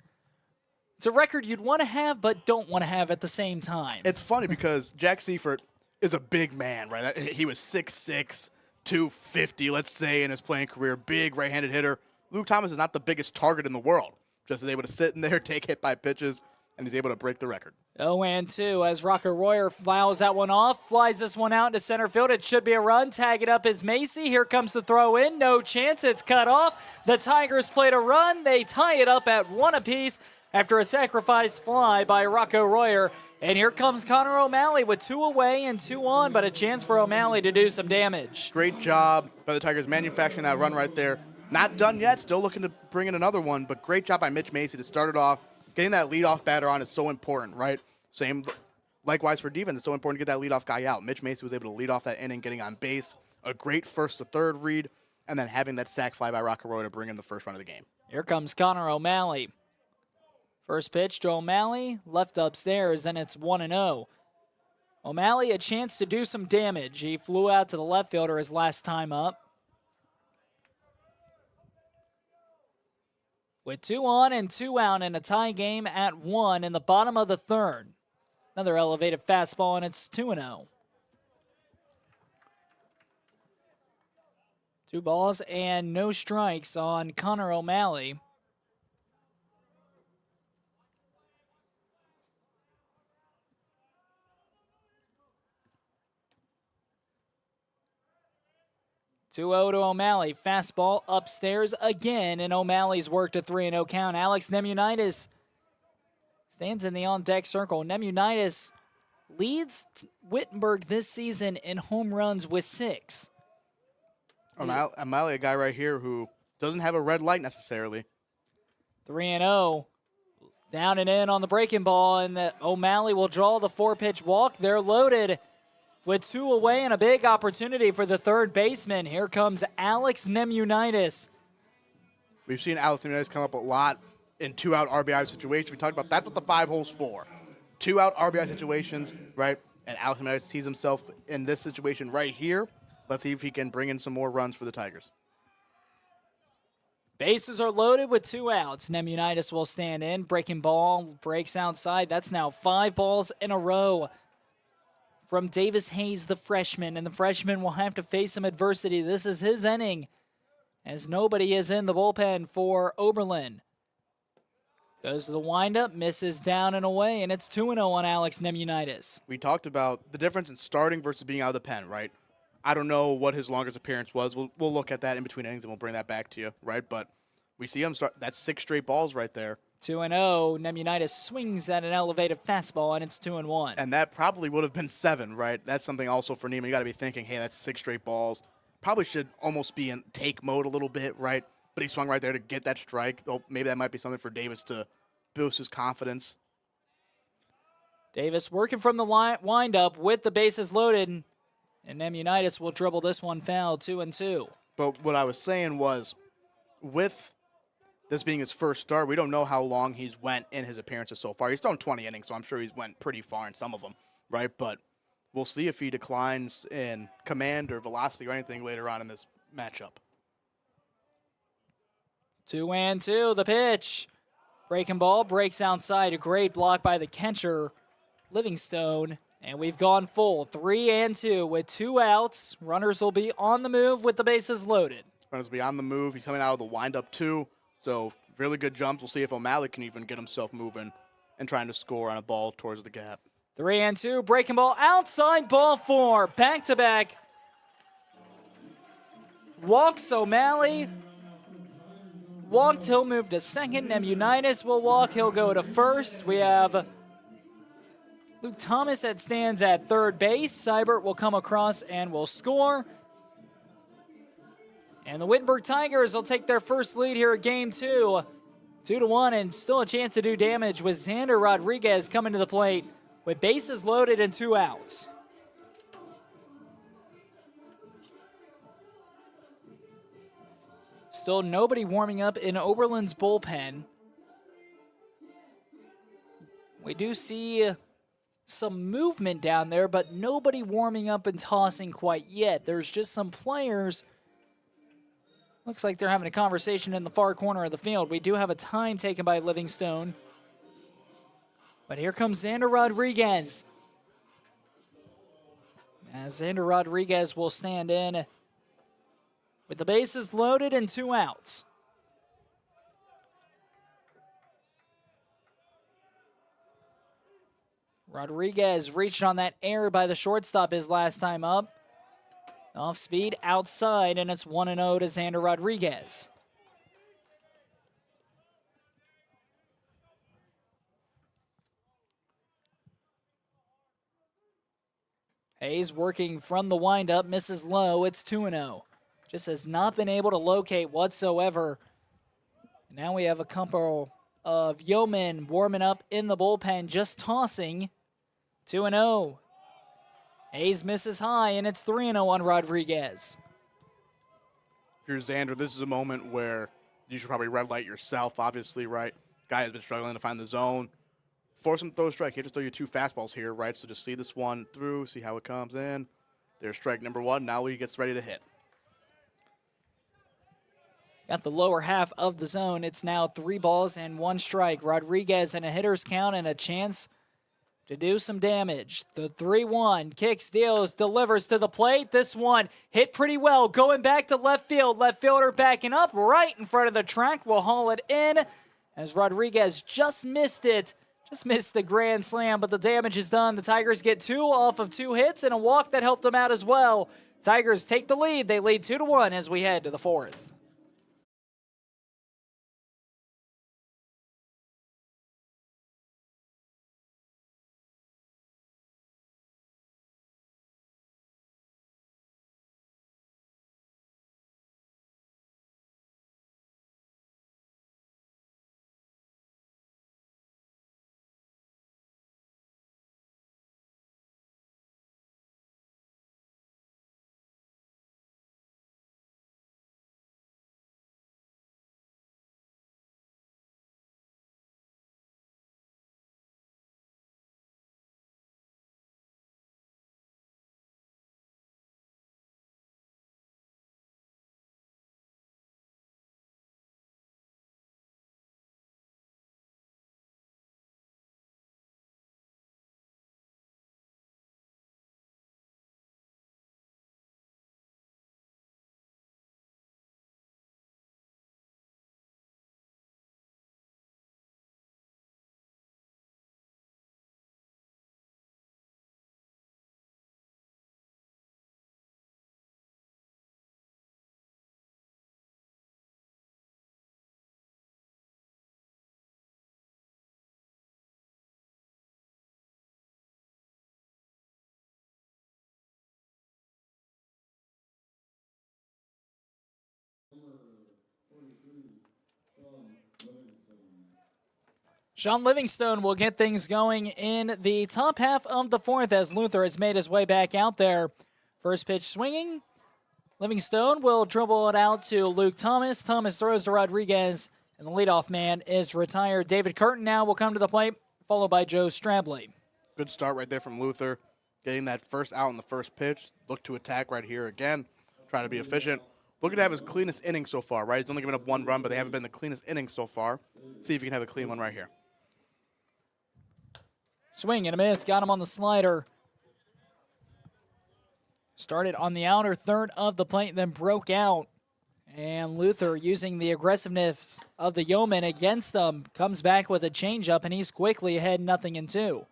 a record you'd want to have, but don't want to have at the same time. It's funny because Jack Seifert is a big man, right? He was 6'6", 250, let's say, in his playing career. Big right-handed hitter. Luke Thomas is not the biggest target in the world. Just is able to sit in there, take hit by pitches, and he's able to break the record. 0-2 as Rocker Royer fouls that one off, flies this one out into center field. It should be a run. Tag it up is Macy. Here comes the throw in. No chance. It's cut off. The Tigers played a run. They tie it up at 1 apiece after a sacrifice fly by Rocco Royer. And here comes Connor O'Malley with 2 away and 2 on, but a chance for O'Malley to do some damage. Great job by the Tigers manufacturing that run right there. Not done yet. Still looking to bring in another one, but great job by Mitch Macy to start it off. Getting that leadoff batter on is so important, right? Same, likewise for defense. It's so important to get that leadoff guy out. Mitch Macy was able to lead off that inning, getting on base. A great first to third read, and then having that sac fly by Rock'n'Roll to bring in the first run of the game. Here comes Connor O'Malley. First pitch to O'Malley, left upstairs, and it's 1-0. O'Malley a chance to do some damage. He flew out to the left fielder his last time up. With 2 on and 2 out in a tie game at 1 in the bottom of the third. Another elevated fastball, and it's 2-0. 2 balls and no strikes on Connor O'Malley. To O'Malley, fastball upstairs again, and O'Malley's worked a 3-0 count. Alex Nemunitis stands in the on-deck circle. Nemunitis leads Wittenberg this season in home runs with 6. O'Malley, a guy right here who doesn't have a red light necessarily. 3-0. Down and in on the breaking ball, and O'Malley will draw the 4-pitch walk. They're loaded with 2 away and a big opportunity for the third baseman. Here comes Alex Nemunitis. We've seen Alex Nemunitis come up a lot in 2-out RBI situations. We talked about that's what the 5 hole's for. 2-out RBI situations, right? And Alex Nemunitis sees himself in this situation right here. Let's see if he can bring in some more runs for the Tigers. Bases are loaded with 2 outs. Nemunitis will stand in. Breaking ball breaks outside. That's now 5 balls in a row from Davis Hayes, the freshman, and the freshman will have to face some adversity. This is his inning, as nobody is in the bullpen for Oberlin. Goes to the windup, misses down and away, and it's 2-0 on Alex Nemunitis. We talked about the difference in starting versus being out of the pen, right? I don't know what his longest appearance was. We'll look at that in between innings, and we'll bring that back to you, right? But we see him start. That's 6 straight balls right there. 2-0. Nemunitis swings at an elevated fastball, and it's 2-1. And that probably would have been 7, right? That's something also for Neiman. You got to be thinking, hey, that's 6 straight balls. Probably should almost be in take mode a little bit, right? But he swung right there to get that strike. Oh, maybe that might be something for Davis to boost his confidence. Davis working from the windup with the bases loaded, and Nemunitis will dribble this one foul, 2-2. But what I was saying was, with this being his first start, we don't know how long he's went in his appearances so far. He's thrown 20 innings, so I'm sure he's went pretty far in some of them, right? But we'll see if he declines in command or velocity or anything later on in this matchup. 2-2, the pitch. Breaking ball, breaks outside. A great block by the catcher, Livingstone. And we've gone full, 3-2 with 2 outs. Runners will be on the move with the bases loaded. Runners will be on the move. He's coming out of the windup too. So really good jumps. We'll see if O'Malley can even get himself moving and trying to score on a ball towards the gap. 3-2, breaking ball outside, ball 4. Back-to-back. Walks O'Malley. Walked, he'll move to second. Nemunitis will walk, he'll go to first. We have Luke Thomas that stands at third base. Seibert will come across and will score. And the Wittenberg Tigers will take their first lead here at game 2. 2-1, and still a chance to do damage with Xander Rodriguez coming to the plate with bases loaded and 2 outs. Still nobody warming up in Oberlin's bullpen. We do see some movement down there, but nobody warming up and tossing quite yet. There's just some players. Looks like they're having a conversation in the far corner of the field. We do have a time taken by Livingstone. But here comes Xander Rodriguez. As Xander Rodriguez will stand in with the bases loaded and 2 outs. Rodriguez reached on that error by the shortstop his last time up. Off speed outside, and it's 1-0 to Xander Rodriguez. Hayes working from the windup, misses low, it's 2-0. Just has not been able to locate whatsoever. Now we have a couple of Yeomen warming up in the bullpen, just tossing. 2-0. Hayes misses high, and it's 3-0 on Rodriguez. If you're Xander, this is a moment where you should probably red light yourself, obviously, right? Guy has been struggling to find the zone. Force him to throw a strike. You just throw your 2 fastballs here, right? So just see this one through, see how it comes in. There's strike number 1. Now he gets ready to hit. Got the lower half of the zone. It's now 3 balls and 1 strike. Rodriguez in a hitter's count and a chance to do some damage. The 3-1, kicks, deals, delivers to the plate. This one hit pretty well, going back to left field. Left fielder backing up right in front of the track. Will haul it in as Rodriguez just missed it. Just missed the grand slam, but the damage is done. The Tigers get 2 off of 2 hits and a walk that helped them out as well. Tigers take the lead. They lead 2-1 as we head to the 4th. Sean Livingstone will get things going in the top half of the fourth as Luther has made his way back out there. First pitch swinging. Livingstone will dribble it out to Luke Thomas. Thomas throws to Rodriguez, and the leadoff man is retired. David Curtin now will come to the plate, followed by Joe Strabley. Good start right there from Luther. Getting that first out in the first pitch. Look to attack right here again. Trying to be efficient. Looking to have his cleanest inning so far, right? He's only given up one run, but they haven't been the cleanest inning so far. See if he can have a clean one right here. Swing and a miss. Got him on the slider. Started on the outer third of the plate, then broke out. And Luther, using the aggressiveness of the Yeoman against them, comes back with a changeup, and he's quickly ahead 0-2.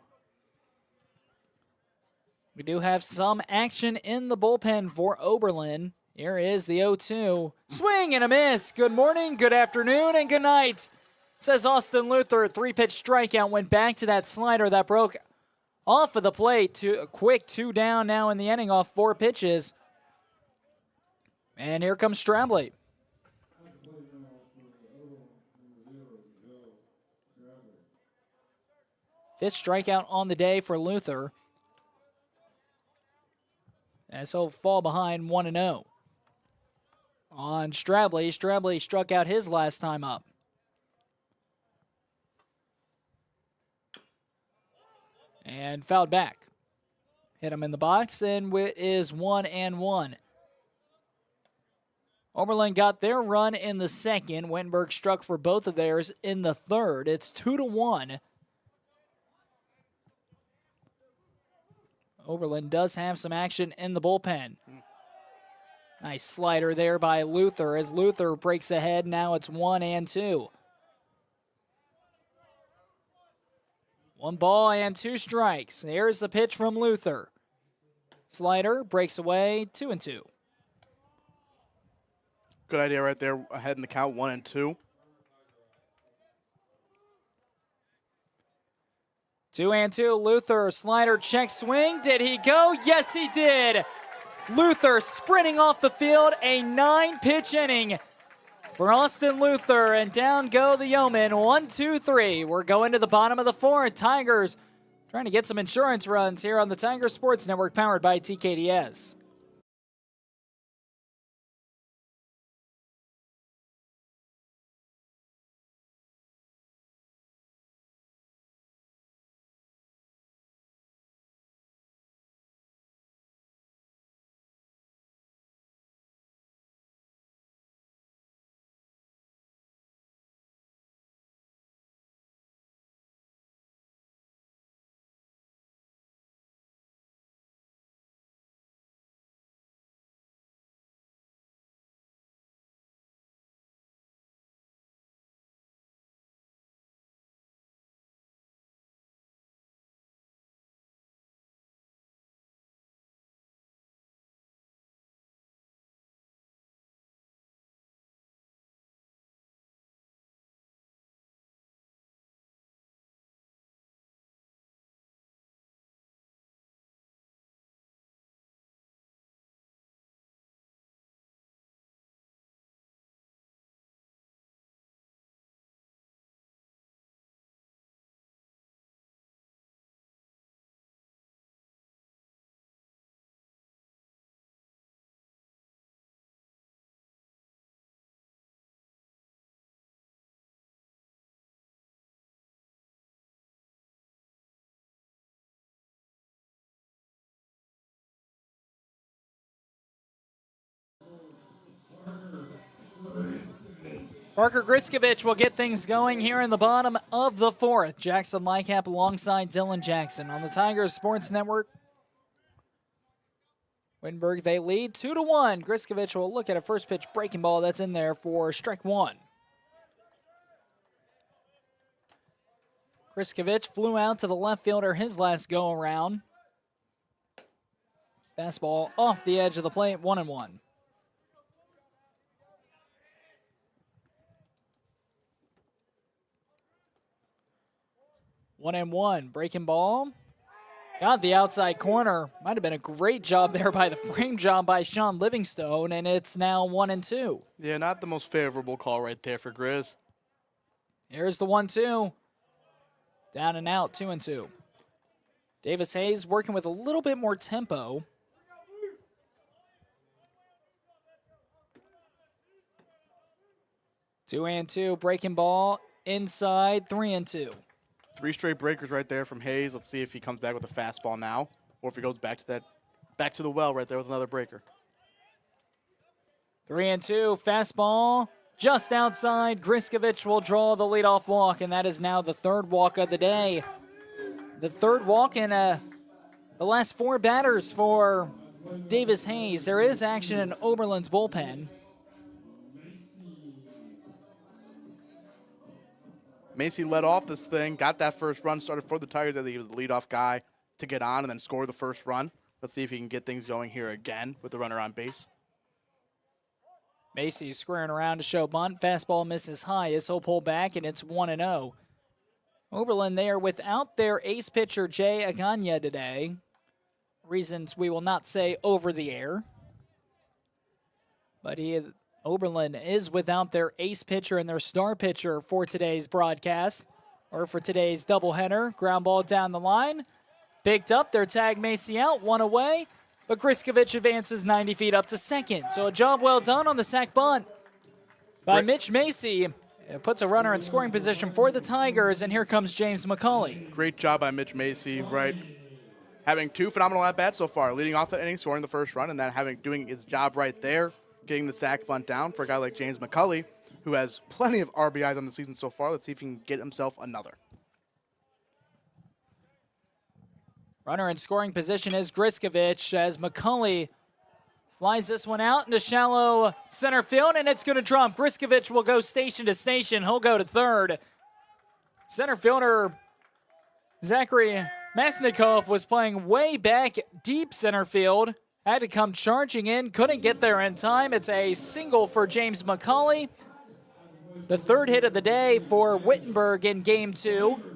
We do have some action in the bullpen for Oberlin. Here is the 0-2. Swing and a miss. Good morning, good afternoon, and good night, says Austin Luther. 3-pitch strikeout, went back to that slider that broke off of the plate. A quick 2 down now in the inning off 4 pitches. And here comes Strabley. Fifth strikeout on the day for Luther, as he'll fall behind 1-0. On Strabley, Strabley struck out his last time up. And fouled back. Hit him in the box, and it is 1-1. Oberlin got their run in the second. Wittenberg struck for both of theirs in the third. It's 2-1. Oberlin does have some action in the bullpen. Nice slider there by Luther as Luther breaks ahead. Now it's 1-2. 1 ball and 2 strikes. Here's the pitch from Luther. Slider breaks away, 2-2. Good idea right there, ahead in the count, 1-2. 2-2, Luther, slider, check, swing. Did he go? Yes, he did. Luther sprinting off the field, a 9-pitch inning for Austin Luther, and down go the Yeomen, 1-2-3. We're going to the bottom of the fourth. Tigers trying to get some insurance runs here on the Tiger Sports Network, powered by TKDS. Parker Griskovich will get things going here in the bottom of the fourth. Jackson Lycap alongside Dylan Jackson on the Tigers Sports Network. Wittenberg, they lead 2-1. Griskovich will look at a first pitch breaking ball that's in there for strike one. Griskovich flew out to the left fielder his last go around. Fastball off the edge of the plate, 1-1. 1-1, breaking ball. Got the outside corner. Might have been a great job there by the frame job by Sean Livingstone, and it's now 1-2. Yeah, not the most favorable call right there for Grizz. Here's the 1-2. Down and out, 2-2. Davis Hayes working with a little bit more tempo. Two and two, breaking ball inside, 3-2. 3 straight breakers right there from Hayes. Let's see if he comes back with a fastball now, or if he goes back to the well right there with another breaker. 3-2, fastball just outside. Griskovich will draw the leadoff walk, and that is now the 3rd walk of the day. The 3rd walk in the last 4 batters for Davis Hayes. There is action in Oberlin's bullpen. Macy led off this thing, got that first run, started for the Tigers. I think he was the leadoff guy to get on and then score the first run. Let's see if he can get things going here again with the runner on base. Macy squaring around to show bunt. Fastball misses high as he'll pull back, and it's 1-0. Oberlin there without their ace pitcher, Jay Aganya, today. Reasons we will not say over the air. But Oberlin is without their ace pitcher and their star pitcher for today's broadcast, or for today's doubleheader. Ground ball down the line. Picked up, their tag Macy out, 1 away. But Griskovich advances 90 feet up to second. So a job well done on the sac bunt by Mitch Macy. It puts a runner in scoring position for the Tigers, and here comes James McCauley. Great job by Mitch Macy, right? Having 2 phenomenal at-bats so far, leading off the inning, scoring the first run, and then doing his job right there, getting the sac bunt down for a guy like James McCauley, who has plenty of RBIs on the season so far. Let's see if he can get himself another. Runner in scoring position is Griskovich as McCauley flies this one out into shallow center field, and it's going to drop. Griskovich will go station to station. He'll go to third. Center fielder Zachary Masnikov was playing way back deep center field. Had to come charging in, couldn't get there in time. It's a single for James McCauley. The 3rd hit of the day for Wittenberg in game 2.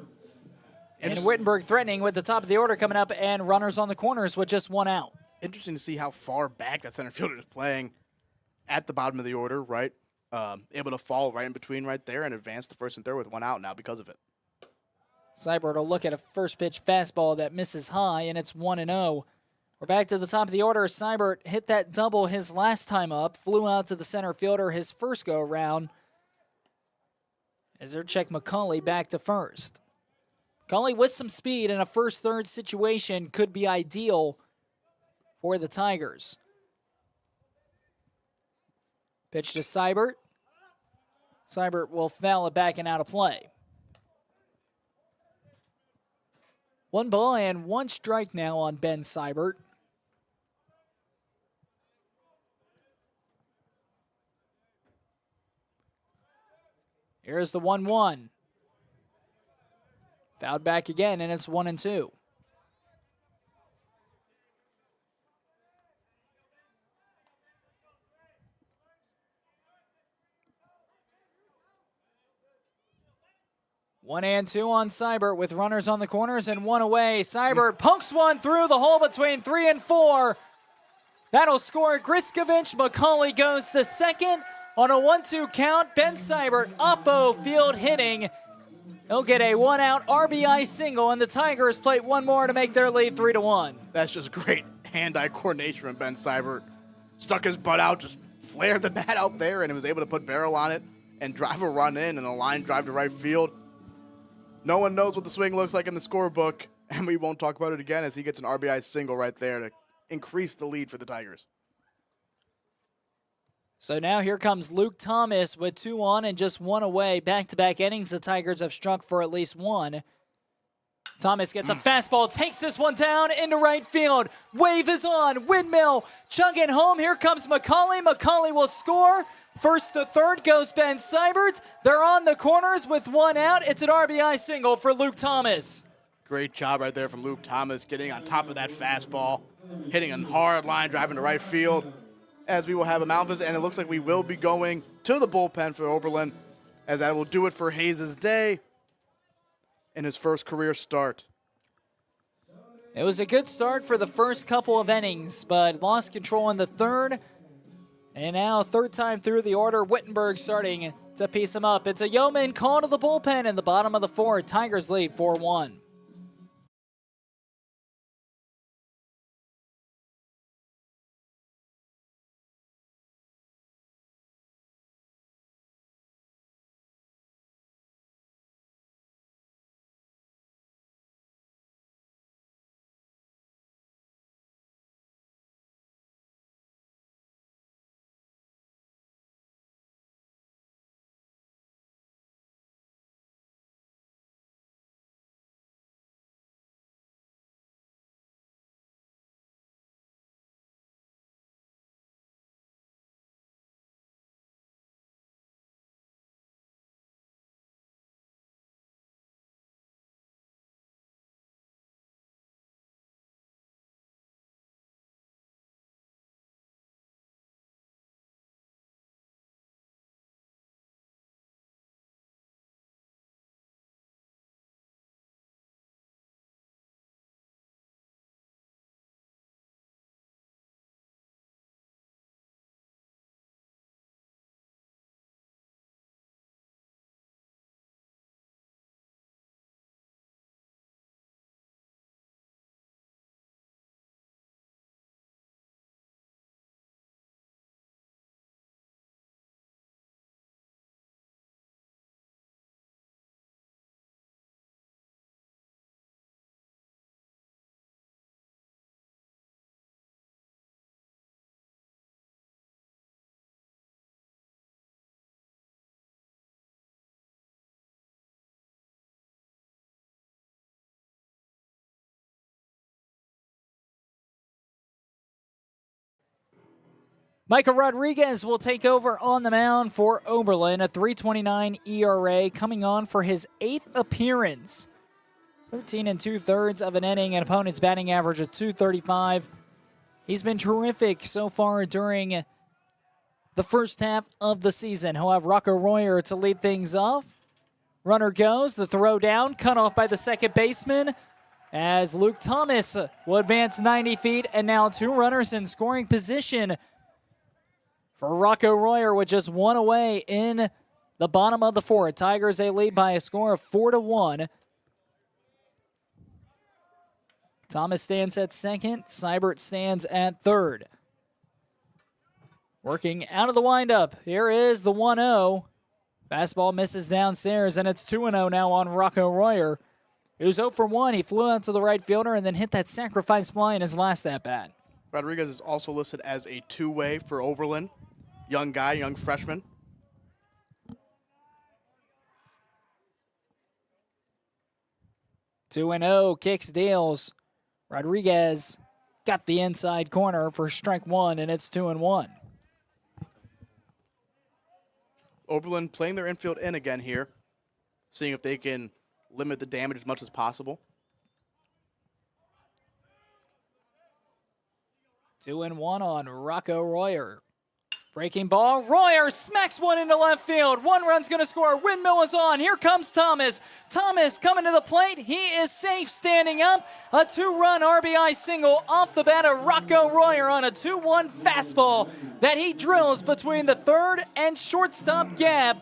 And Wittenberg threatening with the top of the order coming up, and runners on the corners with just 1 out. Interesting to see how far back that center fielder is playing at the bottom of the order, right? Able to fall right in between right there and advance to first and third with 1 out now because of it. Seibert will look at a first pitch fastball that misses high, and it's 1-0. We're back to the top of the order. Seibert hit that double his last time up, flew out to the center fielder his first go-around. As they check McCauley back to first. McCauley with some speed in a first-third situation could be ideal for the Tigers. Pitch to Seibert. Seibert will foul it back and out of play. 1 ball and 1 strike now on Ben Seibert. Here's the 1-1. Fouled back again, and it's 1-2. One and 2 on Seibert with runners on the corners and 1 away. Seibert pokes one through the hole between 3 and 4. That'll score Griskovich. McCauley goes to second on a 1-2 count. Ben Seibert, oppo field hitting. He'll get a 1-out RBI single, and the Tigers plate 1 more to make their lead 3-1. That's just great hand-eye coordination from Ben Seibert. Stuck his butt out, just flared the bat out there, and he was able to put barrel on it and drive a run in and a line drive to right field. No one knows what the swing looks like in the scorebook, and we won't talk about it again as he gets an RBI single right there to increase the lead for the Tigers. So now here comes Luke Thomas with 2 on and just 1 away. Back-to-back innings the Tigers have struck for at least 1. Thomas gets a fastball, takes this one down into right field. Wave is on, windmill, chugging home. Here comes McCauley. McCauley will score. First to third goes Ben Seibert. They're on the corners with 1 out. It's an RBI single for Luke Thomas. Great job right there from Luke Thomas getting on top of that fastball, hitting a hard line, driving to right field. As we will have a mound visit, and it looks like we will be going to the bullpen for Oberlin, as that will do it for Hayes' day in his first career start. It was a good start for the first couple of innings, but lost control in the third. And now, third time through the order, Wittenberg starting to piece him up. It's a Yeoman call to the bullpen in the bottom of the fourth. Tigers lead 4-1. Michael Rodriguez will take over on the mound for Oberlin, a 3.29 ERA, coming on for his 8th appearance. 13 2/3 of an inning, an opponent's batting average of .235. He's been terrific so far during the first half of the season. He'll have Rocco Royer to lead things off. Runner goes, the throw down, cut off by the second baseman, as Luke Thomas will advance 90 feet, and now 2 runners in scoring position for Rocco Royer with just 1 away in the bottom of the fourth. Tigers, they lead by a score of 4-1. Thomas stands at second. Seibert stands at third. Working out of the windup. Here is the 1-0. Fastball misses downstairs, and it's 2-0 now on Rocco Royer. He was 0 for 1. He flew out to the right fielder and then hit that sacrifice fly in his last at-bat. Rodriguez is also listed as a two-way for Oberlin. Young guy, young freshman. Two and 0, kicks, deals. Rodriguez got the inside corner for strike 1, and it's 2-1. Oberlin playing their infield in again here, seeing if they can limit the damage as much as possible. 2-1 on Rocco Royer. Breaking ball, Royer smacks one into left field. 1 run's going to score. Windmill is on. Here comes Thomas. Thomas coming to the plate. He is safe standing up. A 2-run RBI single off the bat of Rocco Royer on a 2-1 fastball that he drills between the third and shortstop gap.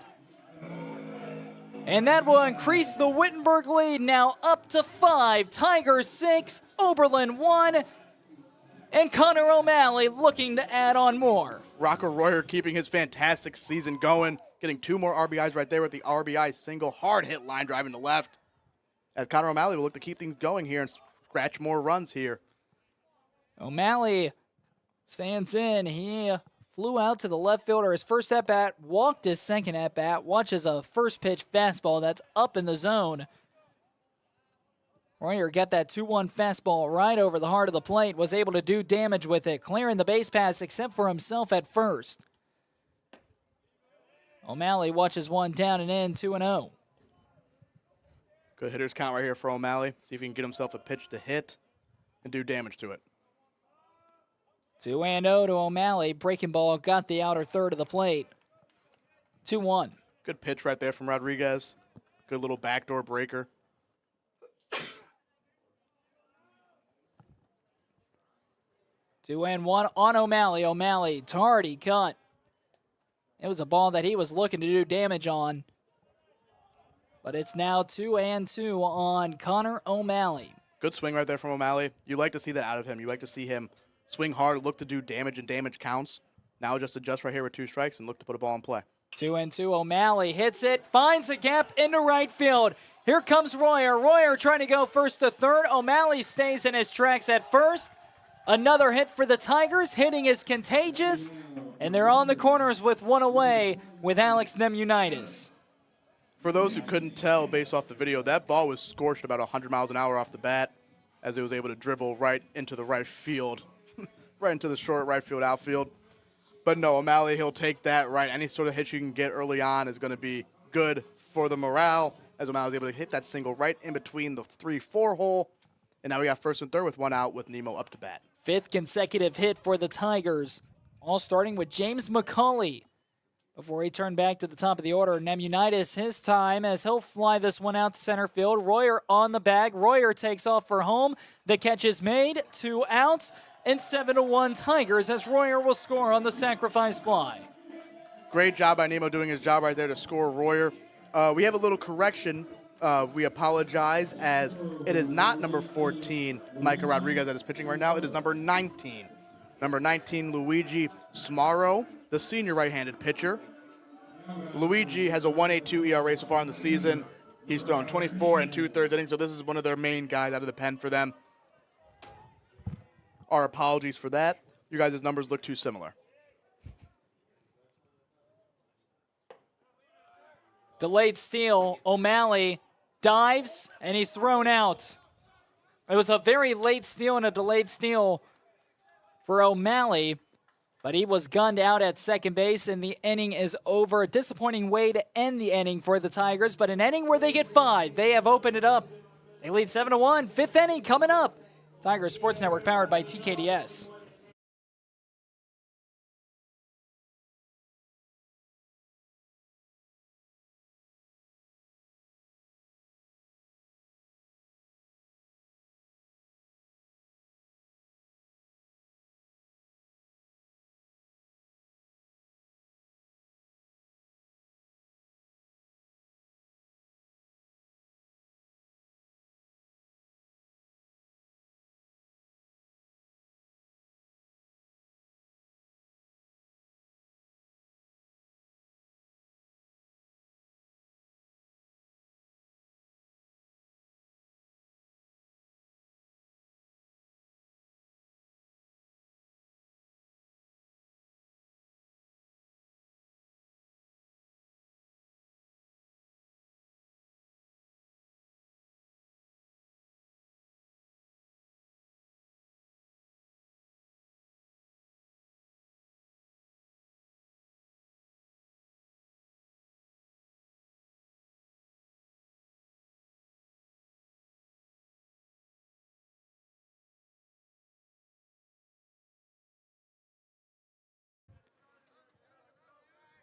And that will increase the Wittenberg lead now up to 5. Tigers 6, Oberlin 1. And Connor O'Malley looking to add on more. Rocco Royer keeping his fantastic season going, getting 2 more RBIs right there with the RBI single, hard hit line driving to left. As Connor O'Malley will look to keep things going here and scratch more runs here. O'Malley stands in. He flew out to the left fielder. His first at-bat, walked his second at-bat, watches a first pitch fastball that's up in the zone. Royer got that 2-1 fastball right over the heart of the plate, was able to do damage with it, clearing the base paths except for himself at first. O'Malley watches one down and in, 2-0. Good hitter's count right here for O'Malley. See if he can get himself a pitch to hit and do damage to it. 2-0 to O'Malley. Breaking ball got the outer third of the plate. 2-1. Good pitch right there from Rodriguez. Good little backdoor breaker. 2-1 on O'Malley. O'Malley, tardy cut. It was a ball that he was looking to do damage on. But it's now 2-2 on Connor O'Malley. Good swing right there from O'Malley. You like to see that out of him. You like to see him swing hard, look to do damage, and damage counts. Now just adjust right here with 2 strikes and look to put a ball in play. 2-2, O'Malley hits it, finds a gap into right field. Here comes Royer. Royer trying to go first to third. O'Malley stays in his tracks at first. Another hit for the Tigers. Hitting is contagious. And they're on the corners with one away with Alex Nemunitis. For those who couldn't tell based off the video, that ball was scorched about 100 miles an hour off the bat as it was able to dribble right into the right field, right into the short right field outfield. But no, O'Malley, he'll take that right. Any sort of hit you can get early on is going to be good for the morale as O'Malley's able to hit that single right in between the 3-4 hole. And now we got first and third with one out with Nemo up to bat. 5th consecutive hit for the Tigers, all starting with James McCauley. Before he turned back to the top of the order, Nemunitis his time as he'll fly this one out to center field. Royer on the bag. Royer takes off for home. The catch is made. 2 outs and 7-1 Tigers as Royer will score on the sacrifice fly. Great job by Nemo doing his job right there to score Royer. We have a little correction. We apologize as it is not number 14, Micah Rodriguez, that is pitching right now. It is number 19. Number 19, Luigi Smaro, the senior right-handed pitcher. Luigi has a 1.82 ERA so far in the season. He's thrown 24 and 2/3 innings, so this is one of their main guys out of the pen for them. Our apologies for that. You guys' numbers look too similar. Delayed steal. O'Malley dives, and he's thrown out. It was a very late steal and a delayed steal for O'Malley, but he was gunned out at second base, and the inning is over. A disappointing way to end the inning for the Tigers, but an inning where they get 5. They have opened it up. They lead 7-1. 5th inning coming up. Tigers Sports Network powered by TKDS.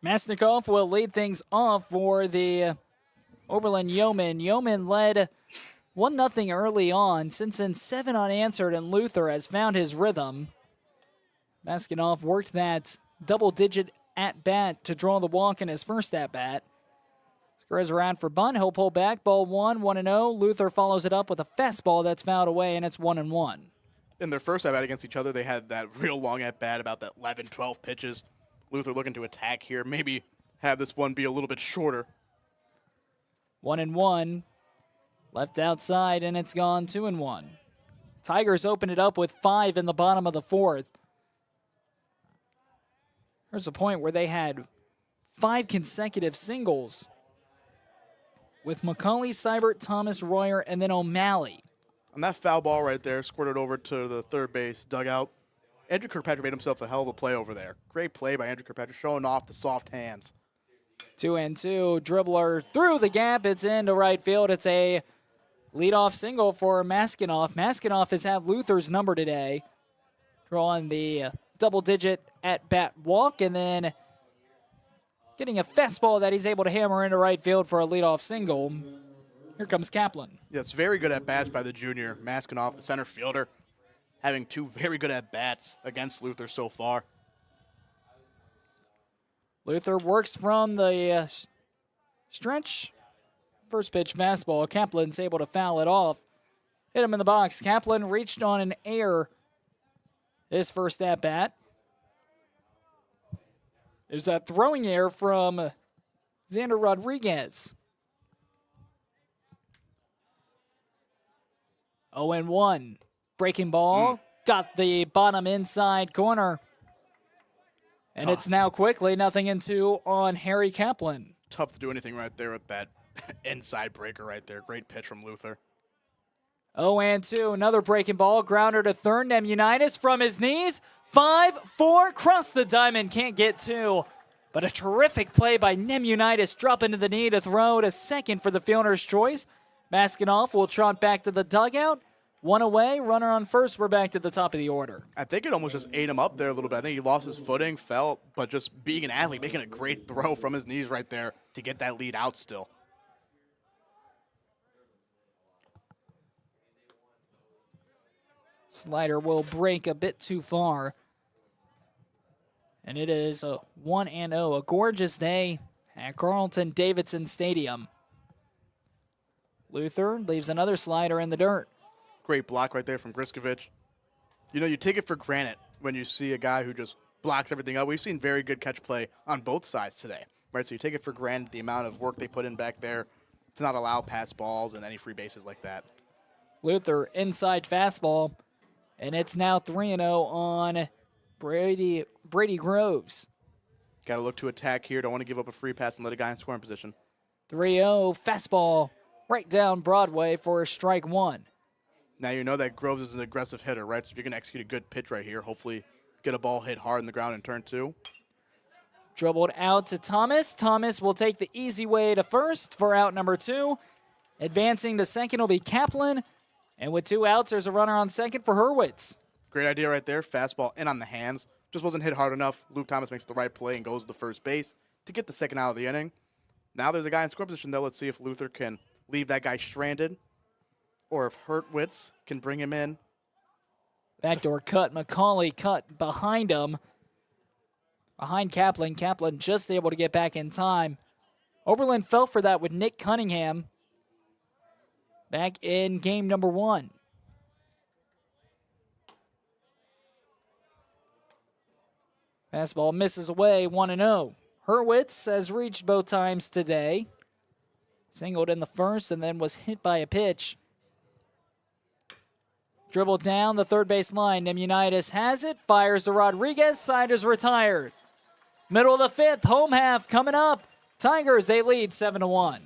Masnikov will lead things off for the Oberlin Yeomen. Yeomen led 1-0 early on. Since then, 7 unanswered, and Luther has found his rhythm. Maskinov worked that double-digit at-bat to draw the walk in his first at-bat. Squares around for bunt. He'll pull back. Ball 1-0. Luther follows it up with a fastball that's fouled away, and it's 1-1. In their first at-bat against each other, they had that real long at-bat, about that 11, 12 pitches. Luther looking to attack here. Maybe have this one be a little bit shorter. 1-1. Left outside, and it's gone 2-1. Tigers open it up with 5 in the bottom of the 4th. There's a point where they had 5 consecutive singles with McCauley, Seibert, Thomas, Royer, and then O'Malley. And that foul ball right there squirted over to the third base dugout. Andrew Kirkpatrick made himself a hell of a play over there. Great play by Andrew Kirkpatrick, showing off the soft hands. 2-2, dribbler through the gap. It's into right field. It's a leadoff single for Maskinov. Maskinov has had Luther's number today, drawing the double-digit at-bat walk, and then getting a fastball that he's able to hammer into right field for a leadoff single. Here comes Kaplan. Yes, very good at bats by the junior Maskinov, the center fielder. having two very good at-bats against Luther so far. Luther works from the stretch. First pitch fastball. Kaplan's able to foul it off. Hit him in the box. Kaplan reached on an error his first at-bat. There's a throwing error from Xander Rodriguez. 0-1. Breaking ball. Got the bottom inside corner. And it's now quickly 0-2 on Harry Kaplan. Tough to do anything right there with that inside breaker right there. Great pitch from Luther. 0-2. Another breaking ball. Grounder to third. Nemunitis from his knees. 5-4. Cross the diamond. Can't get two. But a terrific play by Nemunitis. Dropping to the knee to throw to second for the fielder's choice. Baskinoff will trot back to the dugout. One away, runner on first. We're back to the top of the order. I think it almost just ate him up there a little bit. I think he lost his footing, fell, but just being an athlete, making a great throw from his knees right there to get that lead out still. Slider will break a bit too far. And it is a 1-0, a gorgeous day at Carlton-Davidson Stadium. Luther leaves another slider in the dirt. Great block right there from Griskovich. You know, you take it for granted when you see a guy who just blocks everything up. We've seen very good catch play on both sides today, right? So you take it for granted the amount of work they put in back there to not allow pass balls and any free bases like that. Luther inside fastball, and it's now 3-0 on Brady Groves. Got to look to attack here. Don't want to give up a free pass and let a guy in scoring position. 3-0 fastball right down Broadway for strike one. Now you know that Groves is an aggressive hitter, right? So if you're going to execute a good pitch right here, hopefully get a ball hit hard in the ground in turn two. Dribbled out to Thomas. Thomas will take the easy way to first for out number two. Advancing to second will be Kaplan. And with two outs, there's a runner on second for Hurwitz. Great idea right there. Fastball in on the hands. Just wasn't hit hard enough. Luke Thomas makes the right play and goes to the first base to get the second out of the inning. Now there's a guy in score position, though. Let's see if Luther can leave that guy stranded or if Hurwitz can bring him in. Backdoor cut. McCauley cut behind him. Behind Kaplan. Kaplan just able to get back in time. Oberlin fell for that with Nick Cunningham back in game number one. Fastball misses away, 1-0. Hurwitz has reached both times today. Singled in the first and then was hit by a pitch. Dribbled down the third base line. Nemunitis has it, fires to Rodriguez. Side is retired. Middle of the fifth, home half coming up. Tigers, they lead 7-1.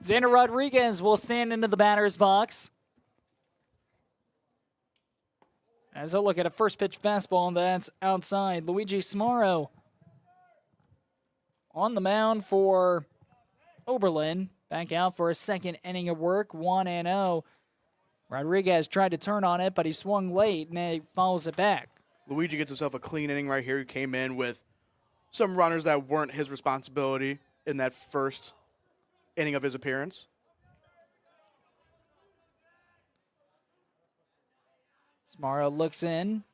Xander Rodriguez will stand into the batter's box. As I look at a first pitch fastball that's outside, Luigi Smaro on the mound for Oberlin. Back out for a second inning of work, 1-0. Rodriguez tried to turn on it, but he swung late, and he follows it back. Luigi gets himself a clean inning right here. He came in with some runners that weren't his responsibility in that first inning of his appearance. Smaro looks in,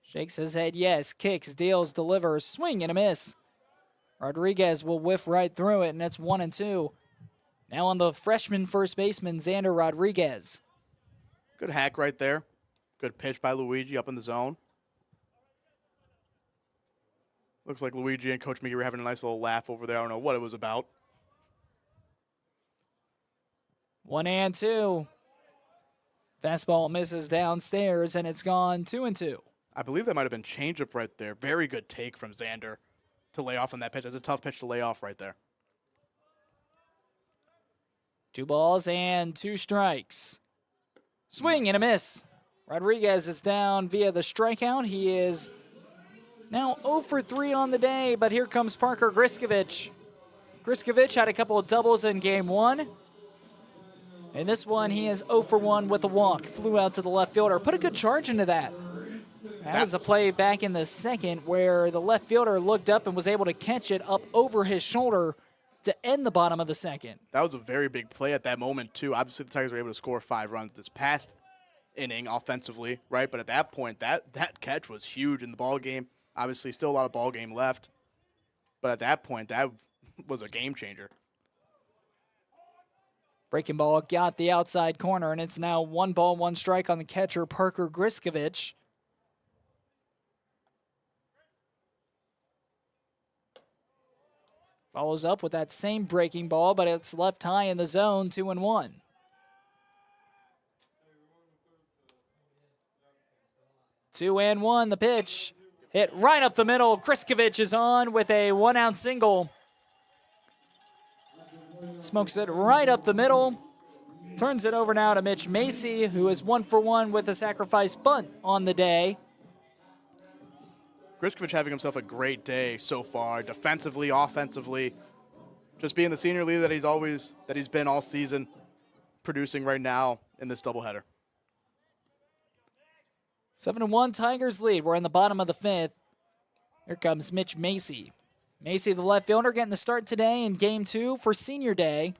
shakes his head yes, kicks, deals, delivers, swing and a miss. Rodriguez will whiff right through it, and it's 1-2. Now on the freshman first baseman, Xander Rodriguez. Good hack right there. Good pitch by Luigi up in the zone. Looks like Luigi and Coach Mickey were having a nice little laugh over there. I don't know what it was about. 1-2. Fastball misses downstairs, and it's gone 2-2. I believe that might have been changeup right there. Very good take from Xander to lay off on that pitch. That's a tough pitch to lay off right there. 2 balls and 2 strikes. Swing and a miss. Rodriguez is down via the strikeout. He is now 0 for 3 on the day, but here comes Parker Griskovich. Griskovich had a couple of doubles in game 1. In this one, he is 0 for 1 with a walk. Flew out to the left fielder. Put a good charge into that. That was a play back in the second where the left fielder looked up and was able to catch it up over his shoulder to end the bottom of the second. That was a very big play at that moment, too. Obviously, the Tigers were able to score 5 runs this past inning offensively, right? But at that point, that catch was huge in the ball game. Obviously, still a lot of ball game left. But at that point, that was a game changer. Breaking ball got the outside corner, and it's now 1 ball, 1 strike on the catcher, Parker Griskovich. Follows up with that same breaking ball, but it's left high in the zone, 2-1. Two and one, the pitch. Hit right up the middle. Griskovich is on with a 1-out single. Smokes it right up the middle. Turns it over now to Mitch Macy, who is 1 for 1 with a sacrifice bunt on the day. Griskovich having himself a great day so far, defensively, offensively. Just being the senior leader that he's been all season, producing right now in this doubleheader. 7-1 Tigers lead. We're in the bottom of the 5th. Here comes Mitch Macy. Macy, the left fielder, getting the start today in Game 2 for Senior Day.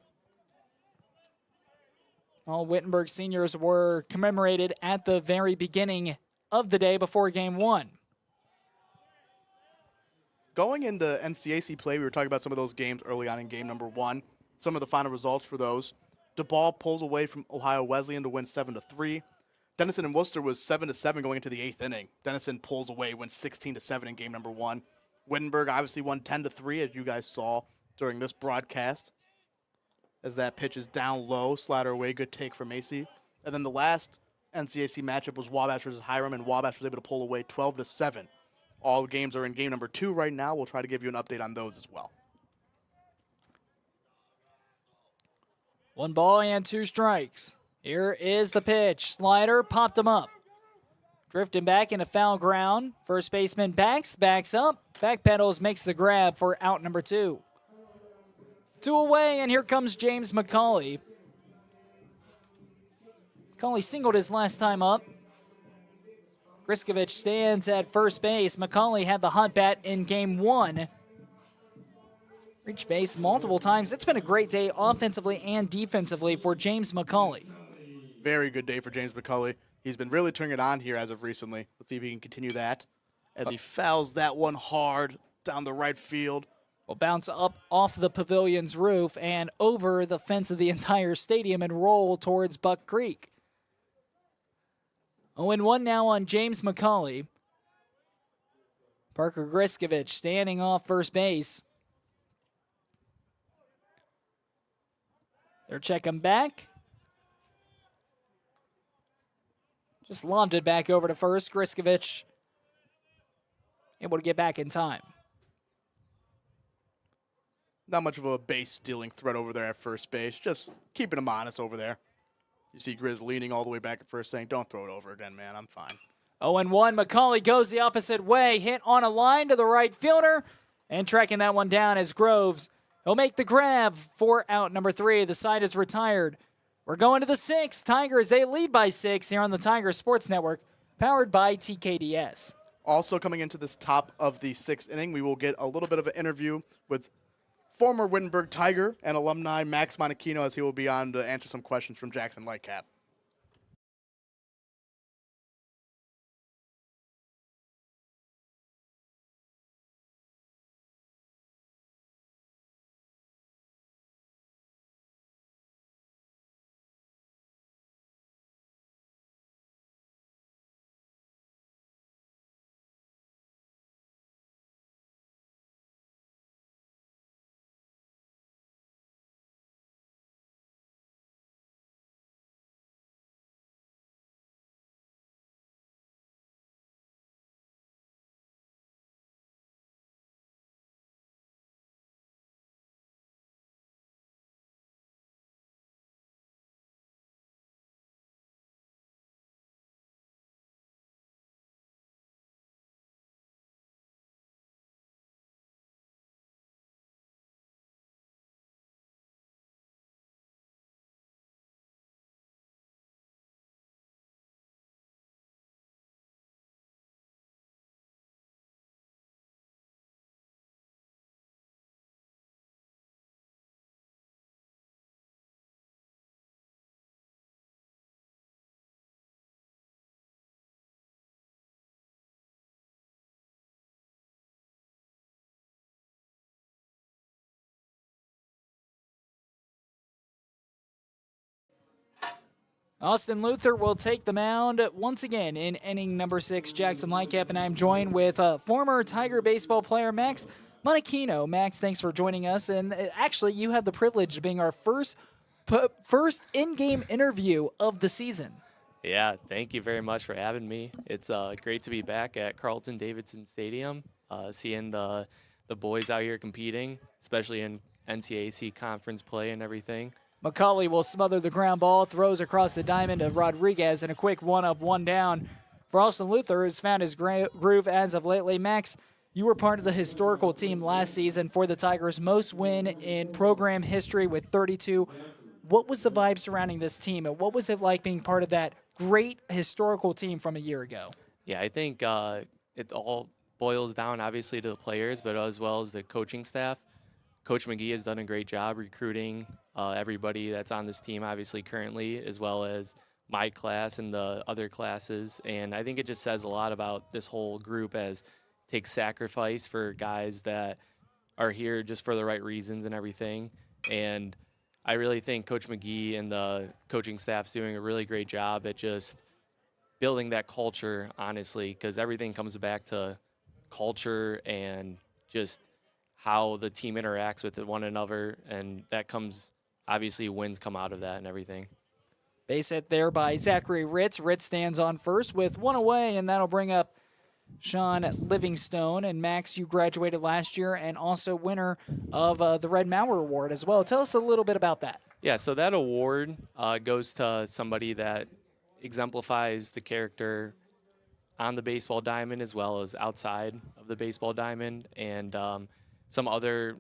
All Wittenberg seniors were commemorated at the very beginning of the day before Game 1. Going into NCAC play, we were talking about some of those games early on in game number 1. Some of the final results for those. DePaul pulls away from Ohio Wesleyan to win 7-3. Denison and Worcester was 7-7 going into the 8th inning. Denison pulls away, wins 16-7 in game number 1. Wittenberg obviously won 10-3, as you guys saw during this broadcast. As that pitch is down low, slider away, good take from Macy. And then the last NCAC matchup was Wabash versus Hiram, and Wabash was able to pull away 12-7. All the games are in game number 2 right now. We'll try to give you an update on those as well. 1 ball and 2 strikes. Here is the pitch. Slider popped him up. Drifting back into foul ground. First baseman backs up, backpedals, makes the grab for out number 2. 2 away, and here comes James McCauley. McCauley singled his last time up. Griskovich stands at first base. McCauley had the hot bat in game 1. Reached base multiple times. It's been a great day offensively and defensively for James McCauley. Very good day for James McCauley. He's been really turning it on here as of recently. Let's see if he can continue that as he fouls that one hard down the right field. Will bounce up off the pavilion's roof and over the fence of the entire stadium and roll towards Buck Creek. 0-1 now on James McCauley. Parker Griskovich standing off first base. They're checking back. Just lobbed it back over to first. Griskovich able to get back in time. Not much of a base stealing threat over there at first base. Just keeping him honest over there. You see Grizz leaning all the way back at first saying, don't throw it over again, man. I'm fine. 0-1, Macaulay goes the opposite way, hit on a line to the right fielder, and tracking that one down is Groves. He'll make the grab for out number 3. The side is retired. We're going to the 6th. Tigers, they lead by 6 here on the Tiger Sports Network, powered by TKDS. Also coming into this top of the 6th inning, we will get a little bit of an interview with former Wittenberg Tiger and alumni Max Monachino, as he will be on to answer some questions from Jackson Lightcap. Austin Luther will take the mound once again in inning number 6. Jackson Lightcap and I am joined with former Tiger baseball player Max Monachino. Max, thanks for joining us. And actually, you had the privilege of being our first in-game interview of the season. Yeah, thank you very much for having me. It's great to be back at Carlton-Davidson Stadium, seeing the boys out here competing, especially in NCAC conference play and everything. Macaulay will smother the ground ball, throws across the diamond of Rodriguez, and a quick one-up, one-down for Austin Luther, who's found his groove as of lately. Max, you were part of the historical team last season for the Tigers' most win in program history with 32. What was the vibe surrounding this team, and what was it like being part of that great historical team from a year ago? Yeah, I think it all boils down, obviously, to the players, but as well as the coaching staff. Coach McGee has done a great job recruiting everybody that's on this team, obviously, currently, as well as my class and the other classes. And I think it just says a lot about this whole group as takes sacrifice for guys that are here just for the right reasons and everything. And I really think Coach McGee and the coaching staff's doing a really great job at just building that culture, honestly, because everything comes back to culture and just how the team interacts with one another, and that comes, obviously, wins come out of that and everything. Base hit there by Zachary Ritz. Ritz stands on first with one away, and that'll bring up Sean Livingstone. And Max, you graduated last year and also winner of the Red Mauer Award as well. Tell us a little bit about that. Yeah, so that award goes to somebody that exemplifies the character on the baseball diamond as well as outside of the baseball diamond. And some other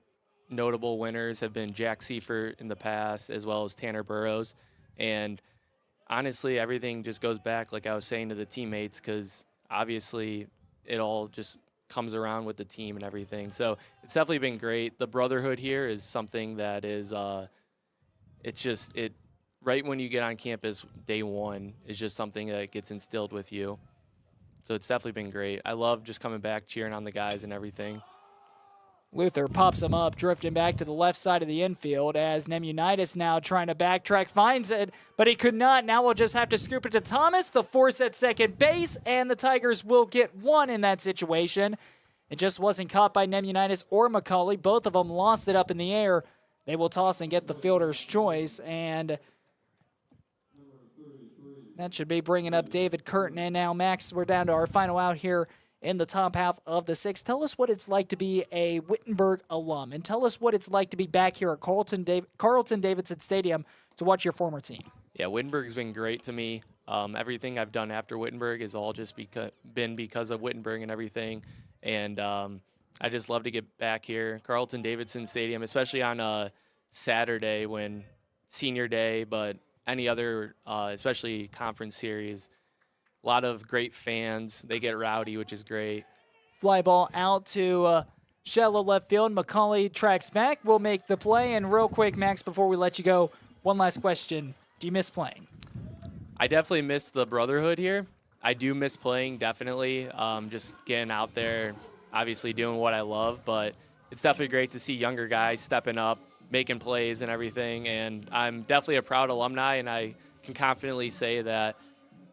notable winners have been Jack Seifert in the past, as well as Tanner Burrows. And honestly, everything just goes back, like I was saying, to the teammates, because obviously it all just comes around with the team and everything. So it's definitely been great. The brotherhood here is something that is, right when you get on campus, day one, is just something that gets instilled with you. So it's definitely been great. I love just coming back, cheering on the guys and everything. Luther pops him up, drifting back to the left side of the infield as Nemunitis now trying to backtrack, finds it, but he could not. Now we'll just have to scoop it to Thomas. The force at second base, and the Tigers will get one in that situation. It just wasn't caught by Nemunitis or Macaulay. Both of them lost it up in the air. They will toss and get the fielder's choice, and that should be bringing up David Curtin. And now, Max, we're down to our final out here in the top half of the 6th. Tell us what it's like to be a Wittenberg alum, and tell us what it's like to be back here at Carlton-Davidson Stadium to watch your former team. Yeah, Wittenberg's been great to me. Everything I've done after Wittenberg has all just been because of Wittenberg and everything. And I just love to get back here. Carlton-Davidson Stadium, especially on a Saturday when senior day, but any other, especially conference series. A lot of great fans. They get rowdy, which is great. Fly ball out to shallow left field. Macaulay tracks back. Will make the play. And real quick, Max, before we let you go, one last question. Do you miss playing? I definitely miss the brotherhood here. I do miss playing, definitely. Just getting out there, obviously doing what I love. But it's definitely great to see younger guys stepping up, making plays and everything. And I'm definitely a proud alumni, and I can confidently say that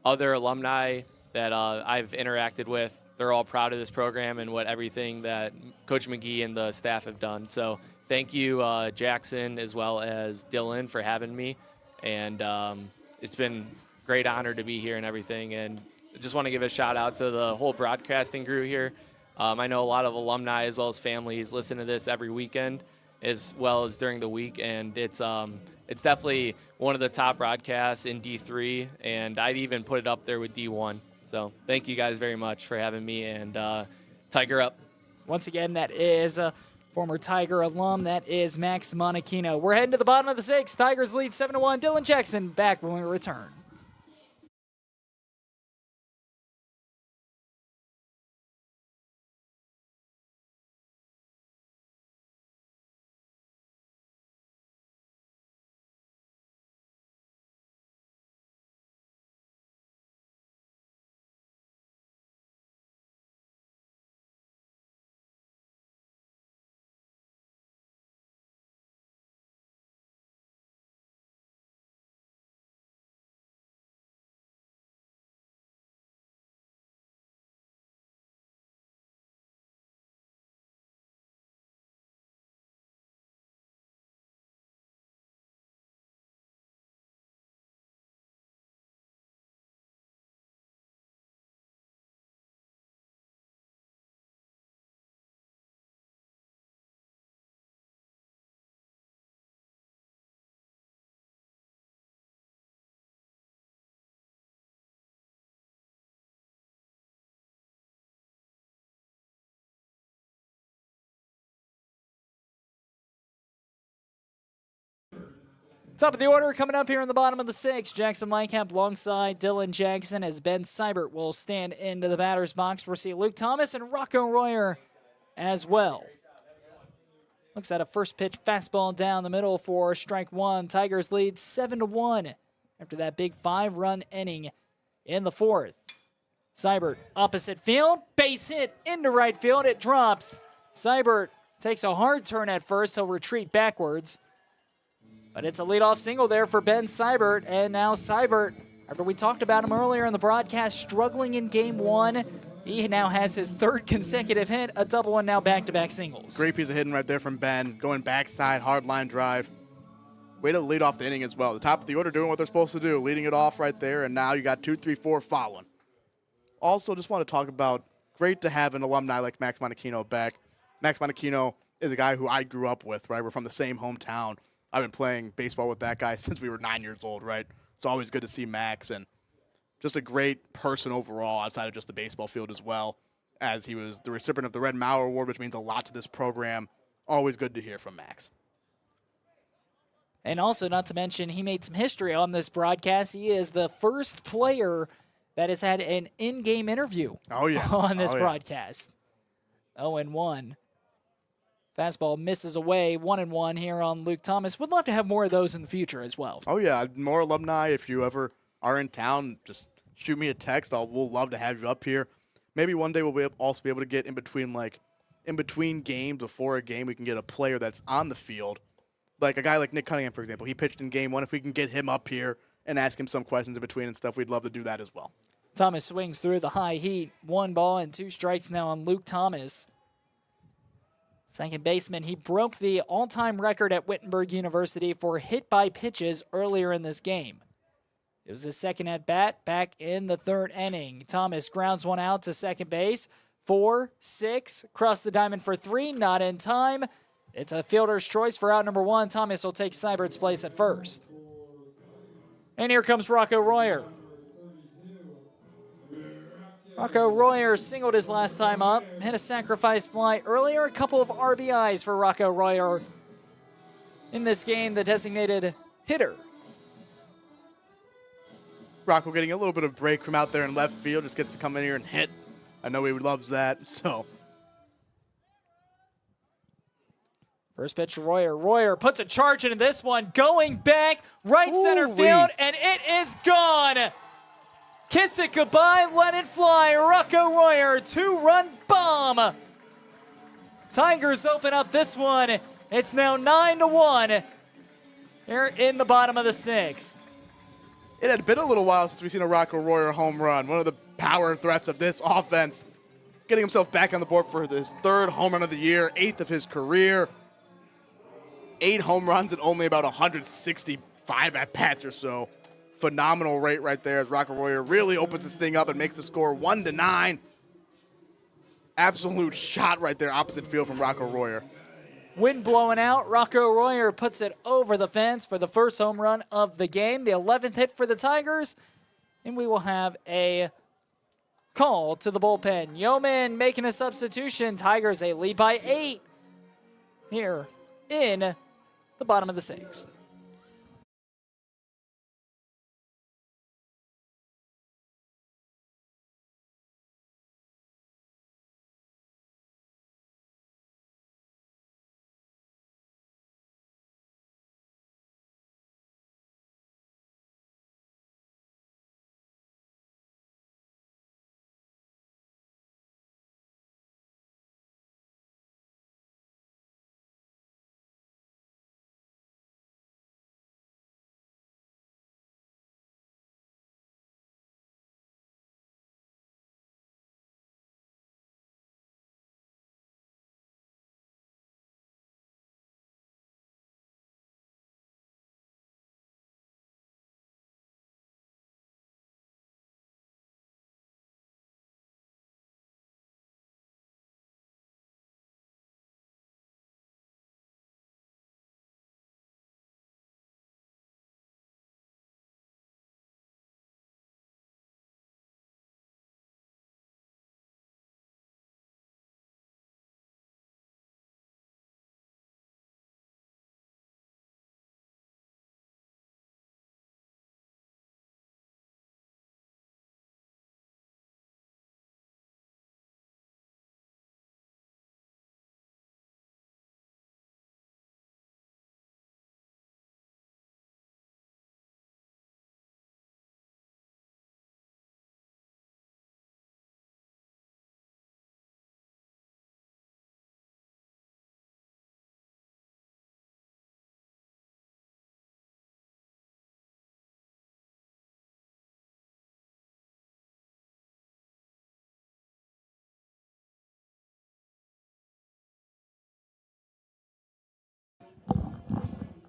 other alumni that I've interacted with, they're all proud of this program and what everything that Coach McGee and the staff have done. So thank you, Jackson, as well as Dylan, for having me. And it's been a great honor to be here and everything. And I just want to give a shout out to the whole broadcasting crew here. I know a lot of alumni as well as families listen to this every weekend as well as during the week. And it's definitely one of the top broadcasts in D3, and I'd even put it up there with D1. So thank you guys very much for having me, and Tiger up. Once again, that is a former Tiger alum. That is Max Monachino. We're heading to the bottom of the 6th. Tigers lead 7-1. Dylan Jackson back when we return. Top of the order coming up here in the bottom of the 6th. Jackson Lightcap alongside Dylan Jackson as Ben Seibert will stand into the batter's box. We'll see Luke Thomas and Rocco Royer as well. Looks at a first pitch fastball down the middle for strike one. Tigers lead 7-1 after that big 5-run inning in the 4th. Seibert opposite field, base hit into right field. It drops. Seibert takes a hard turn at first. He'll retreat backwards. But it's a leadoff single there for Ben Seibert. And now Seibert, after we talked about him earlier in the broadcast, struggling in game 1. He now has his 3rd consecutive hit, a double, and now back-to-back singles. Great piece of hitting right there from Ben. Going backside, hard line drive. Way to lead off the inning as well. The top of the order doing what they're supposed to do, leading it off right there. And now you got 2, 3, 4 following. Also, just want to talk about great to have an alumni like Max Monachino back. Max Monachino is a guy who I grew up with, right? We're from the same hometown. I've been playing baseball with that guy since we were 9 years old, right? It's always good to see Max, and just a great person overall outside of just the baseball field as well, as he was the recipient of the Red Mauer Award, which means a lot to this program. Always good to hear from Max. And also, not to mention, he made some history on this broadcast. He is the first player that has had an in-game interview on this broadcast. 0-1. Fastball misses away, 1-1 here on Luke Thomas. Would love to have more of those in the future as well. Oh, yeah. More alumni. If you ever are in town, just shoot me a text. We'll love to have you up here. Maybe one day we'll also be able to get in between games, before a game, we can get a player that's on the field. Like a guy like Nick Cunningham, for example. He pitched in game 1. If we can get him up here and ask him some questions in between and stuff, we'd love to do that as well. Thomas swings through the high heat. 1 ball and 2 strikes now on Luke Thomas. Second baseman, he broke the all-time record at Wittenberg University for hit by pitches earlier in this game. It was his second at-bat back in the 3rd inning. Thomas grounds one out to second base. 4, 6, cross the diamond for 3, not in time. It's a fielder's choice for out number 1. Thomas will take Seibert's place at first. And here comes Rocco Royer. Rocco Royer singled his last time up, hit a sacrifice fly earlier, a couple of RBIs for Rocco Royer in this game, the designated hitter. Rocco getting a little bit of break from out there in left field, just gets to come in here and hit. I know he loves that, so. First pitch, Royer. Royer puts a charge into this one, going back, right center field, and it is gone. Kiss it goodbye, let it fly. Rocco Royer, 2-run bomb. Tigers open up this one. It's now 9-1 here in the bottom of the 6th. It had been a little while since we've seen a Rocco Royer home run. One of the power threats of this offense. Getting himself back on the board for his 3rd home run of the year, 8th of his career. 8 home runs and only about 165 at-bats or so. Phenomenal rate right there as Rocco Royer really opens this thing up and makes the score 1-9. Absolute shot right there opposite field from Rocco Royer. Wind blowing out. Rocco Royer puts it over the fence for the first home run of the game, the 11th hit for the Tigers, and we will have a call to the bullpen. Yeoman making a substitution. Tigers a lead by 8 here in the bottom of the 6th.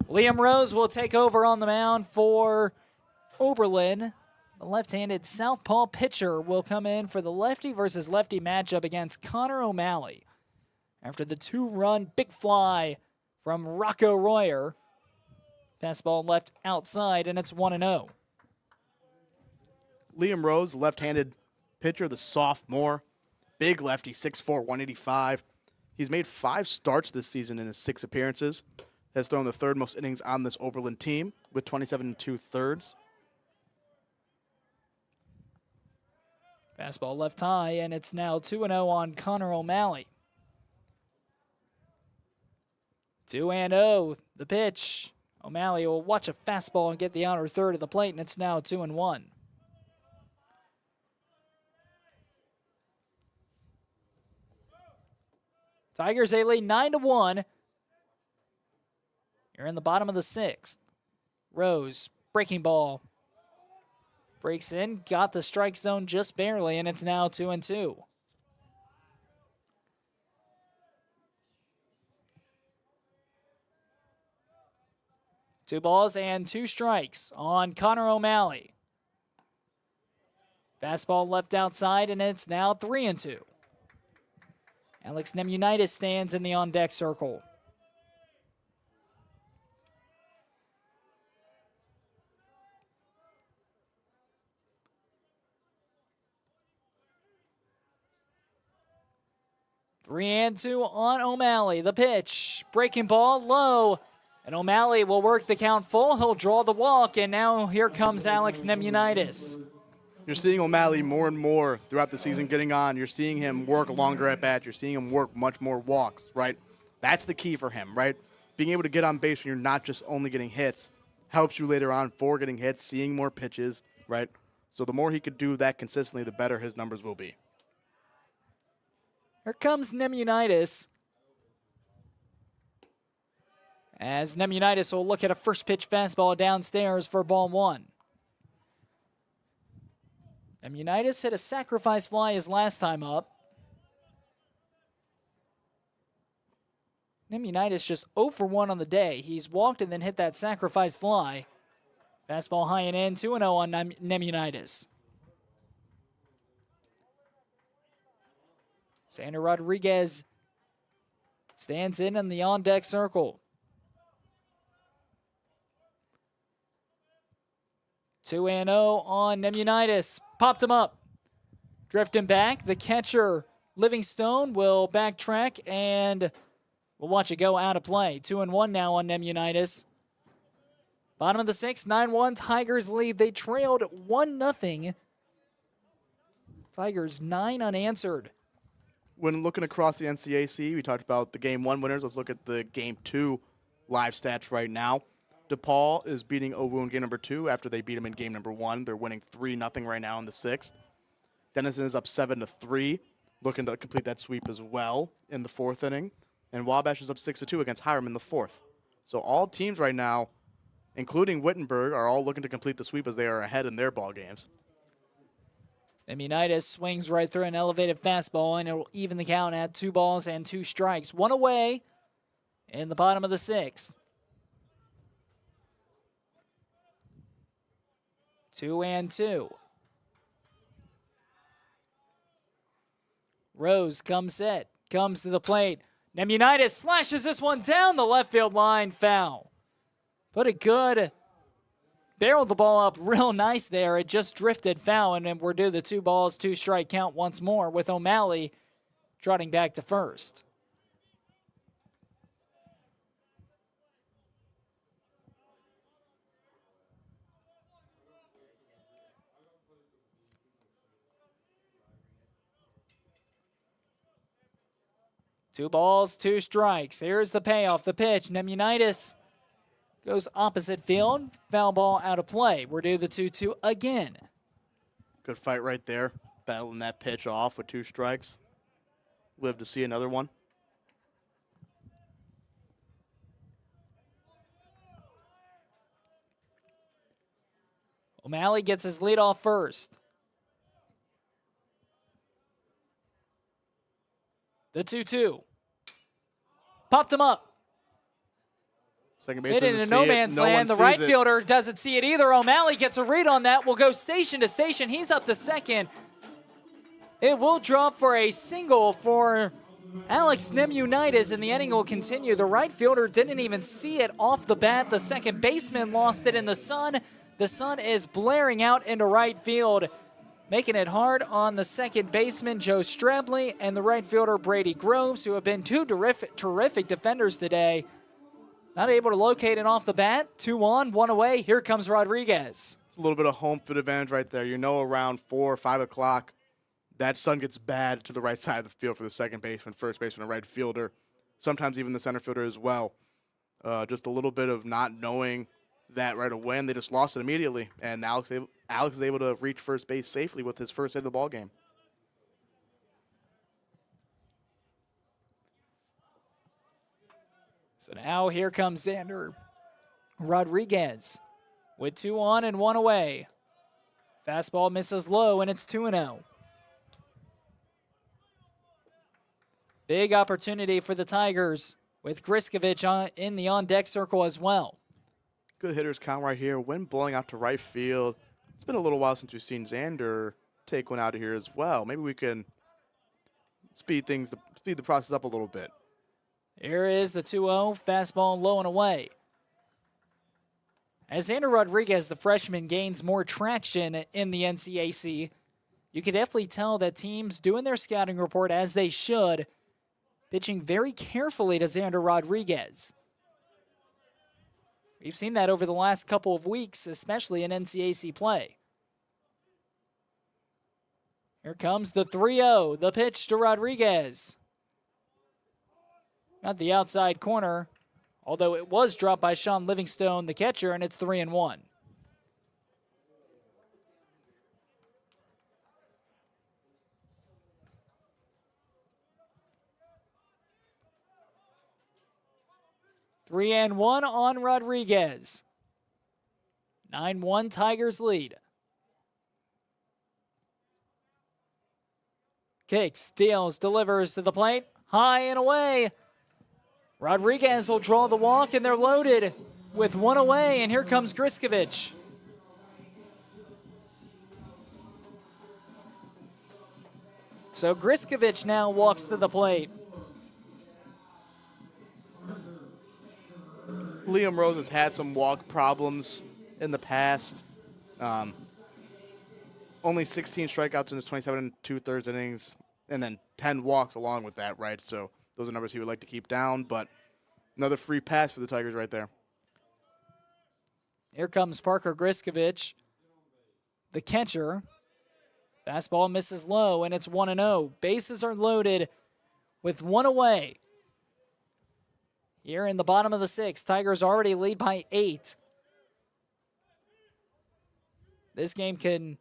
Liam Rose will take over on the mound for Oberlin. The left-handed southpaw pitcher will come in for the lefty versus lefty matchup against Connor O'Malley. After the 2-run big fly from Rocco Royer, fastball left outside, and it's 1-0. Liam Rose, left-handed pitcher, the sophomore. Big lefty, 6'4", 185. He's made 5 starts this season in his 6 appearances. Has thrown the 3rd most innings on this Oberlin team with 27 2/3. Fastball left high, and it's now 2-0 on Connor O'Malley. 2-0, the pitch. O'Malley will watch a fastball and get the outer third of the plate, and it's now 2-1. Tigers a lead 9-1. You're in the bottom of the 6th. Rose, breaking ball. Breaks in, got the strike zone just barely, and it's now 2-2. Two balls and 2 strikes on Connor O'Malley. Fastball left outside, and it's now 3-2. Alex Nemunitis stands in the on-deck circle. 3-2 on O'Malley. The pitch, breaking ball low, and O'Malley will work the count full. He'll draw the walk, and now here comes Alex Nemunitis. You're seeing O'Malley more and more throughout the season getting on. You're seeing him work longer at bat. You're seeing him work much more walks, right? That's the key for him, right? Being able to get on base when you're not just only getting hits helps you later on for getting hits, seeing more pitches, right? So the more he could do that consistently, the better his numbers will be. Here comes Nemunitis. As Nemunitis will look at a first pitch fastball downstairs for ball one. Nemunitis hit a sacrifice fly his last time up. Nemunitis just 0 for 1 on the day. He's walked and then hit that sacrifice fly. Fastball high and in, 2-0 on Nemunitis. Xander Rodriguez stands in the on-deck circle. 2-0 on Nemunitis. Popped him up. Drifting back. The catcher, Livingstone, will backtrack, and we'll watch it go out of play. 2-1 now on Nemunitis. Bottom of the sixth, 9-1. Tigers lead. They trailed 1-0. Tigers 9 unanswered. When looking across the NCAC, we talked about the Game 1 winners. Let's look at the Game 2 live stats right now. DePaul is beating Owu in Game number 2 after they beat him in Game number 1. They're winning 3-0 right now in the 6th. Denison is up 7-3, looking to complete that sweep as well in the 4th inning. And Wabash is up 6-2 against Hiram in the 4th. So all teams right now, including Wittenberg, are all looking to complete the sweep as they are ahead in their ball games. Nemunitis swings right through an elevated fastball, and it will even the count at 2 balls and 2 strikes. 1 away in the bottom of the 6th. 2-2. Rose comes set, comes to the plate. Nemunitis slashes this one down the left field line, foul. Put it good. Barreled the ball up real nice there. It just drifted foul, and we're due the 2 balls, 2 strike count once more with O'Malley trotting back to first. Two balls, 2 strikes. Here's the payoff. The pitch. Nemunitis goes opposite field. Foul ball out of play. We're due the 2-2 again. Good fight right there. Battling that pitch off with 2 strikes. Live to see another one. O'Malley gets his lead off first. The 2-2. Popped him up. Second base Hit it into no man's land. The right fielder doesn't see it either. O'Malley gets a read on that. Will go station to station. He's up to second. It will drop for a single for Alex Nemunitis, and the inning will continue. The right fielder didn't even see it off the bat. The second baseman lost it in the sun. The sun is blaring out into right field, making it hard on the second baseman, Joe Strabley, and the right fielder, Brady Groves, who have been 2 terrific defenders today. Not able to locate it off the bat. 2 on, 1 away. Here comes Rodriguez. It's a little bit of home field advantage right there. You know, around 4 or 5 o'clock, that sun gets bad to the right side of the field for the second baseman, first baseman, and right fielder. Sometimes even the center fielder as well. Just a little bit of not knowing that right away, and they just lost it immediately. And Alex is able to reach first base safely with his first hit of the ball game. So now here comes Xander Rodriguez with 2 on and 1 away. Fastball misses low, and it's 2-0. Big opportunity for the Tigers with Griskovich in the on-deck circle as well. Good hitters count right here. Wind blowing out to right field. It's been a little while since we've seen Xander take one out of here as well. Maybe we can speed the process up a little bit. Here is the 2-0, fastball low and away. As Xander Rodriguez, the freshman, gains more traction in the NCAC, you can definitely tell that teams doing their scouting report as they should pitching very carefully to Xander Rodriguez. We've seen that over the last couple of weeks, especially in NCAC play. Here comes the 3-0, the pitch to Rodriguez. Got the outside corner, although it was dropped by Sean Livingstone, the catcher, and it's 3-1. Three and one on Rodriguez. 9-1 Tigers lead. Kicks, steals, delivers to the plate. High and away. Rodriguez will draw the walk, and they're loaded with one away, and here comes Griskovich. So Griskovich now walks to the plate. Liam Rose has had some walk problems in the past. Only 16 strikeouts in his 27 and 2/3 innings, and then 10 walks along with that, right? So those are numbers he would like to keep down, but another free pass for the Tigers right there. Here comes Parker Griskovich, the catcher. Fastball misses low, and it's 1-0. Bases are loaded with one away. Here in the bottom of the sixth, Tigers already lead by 8. This game can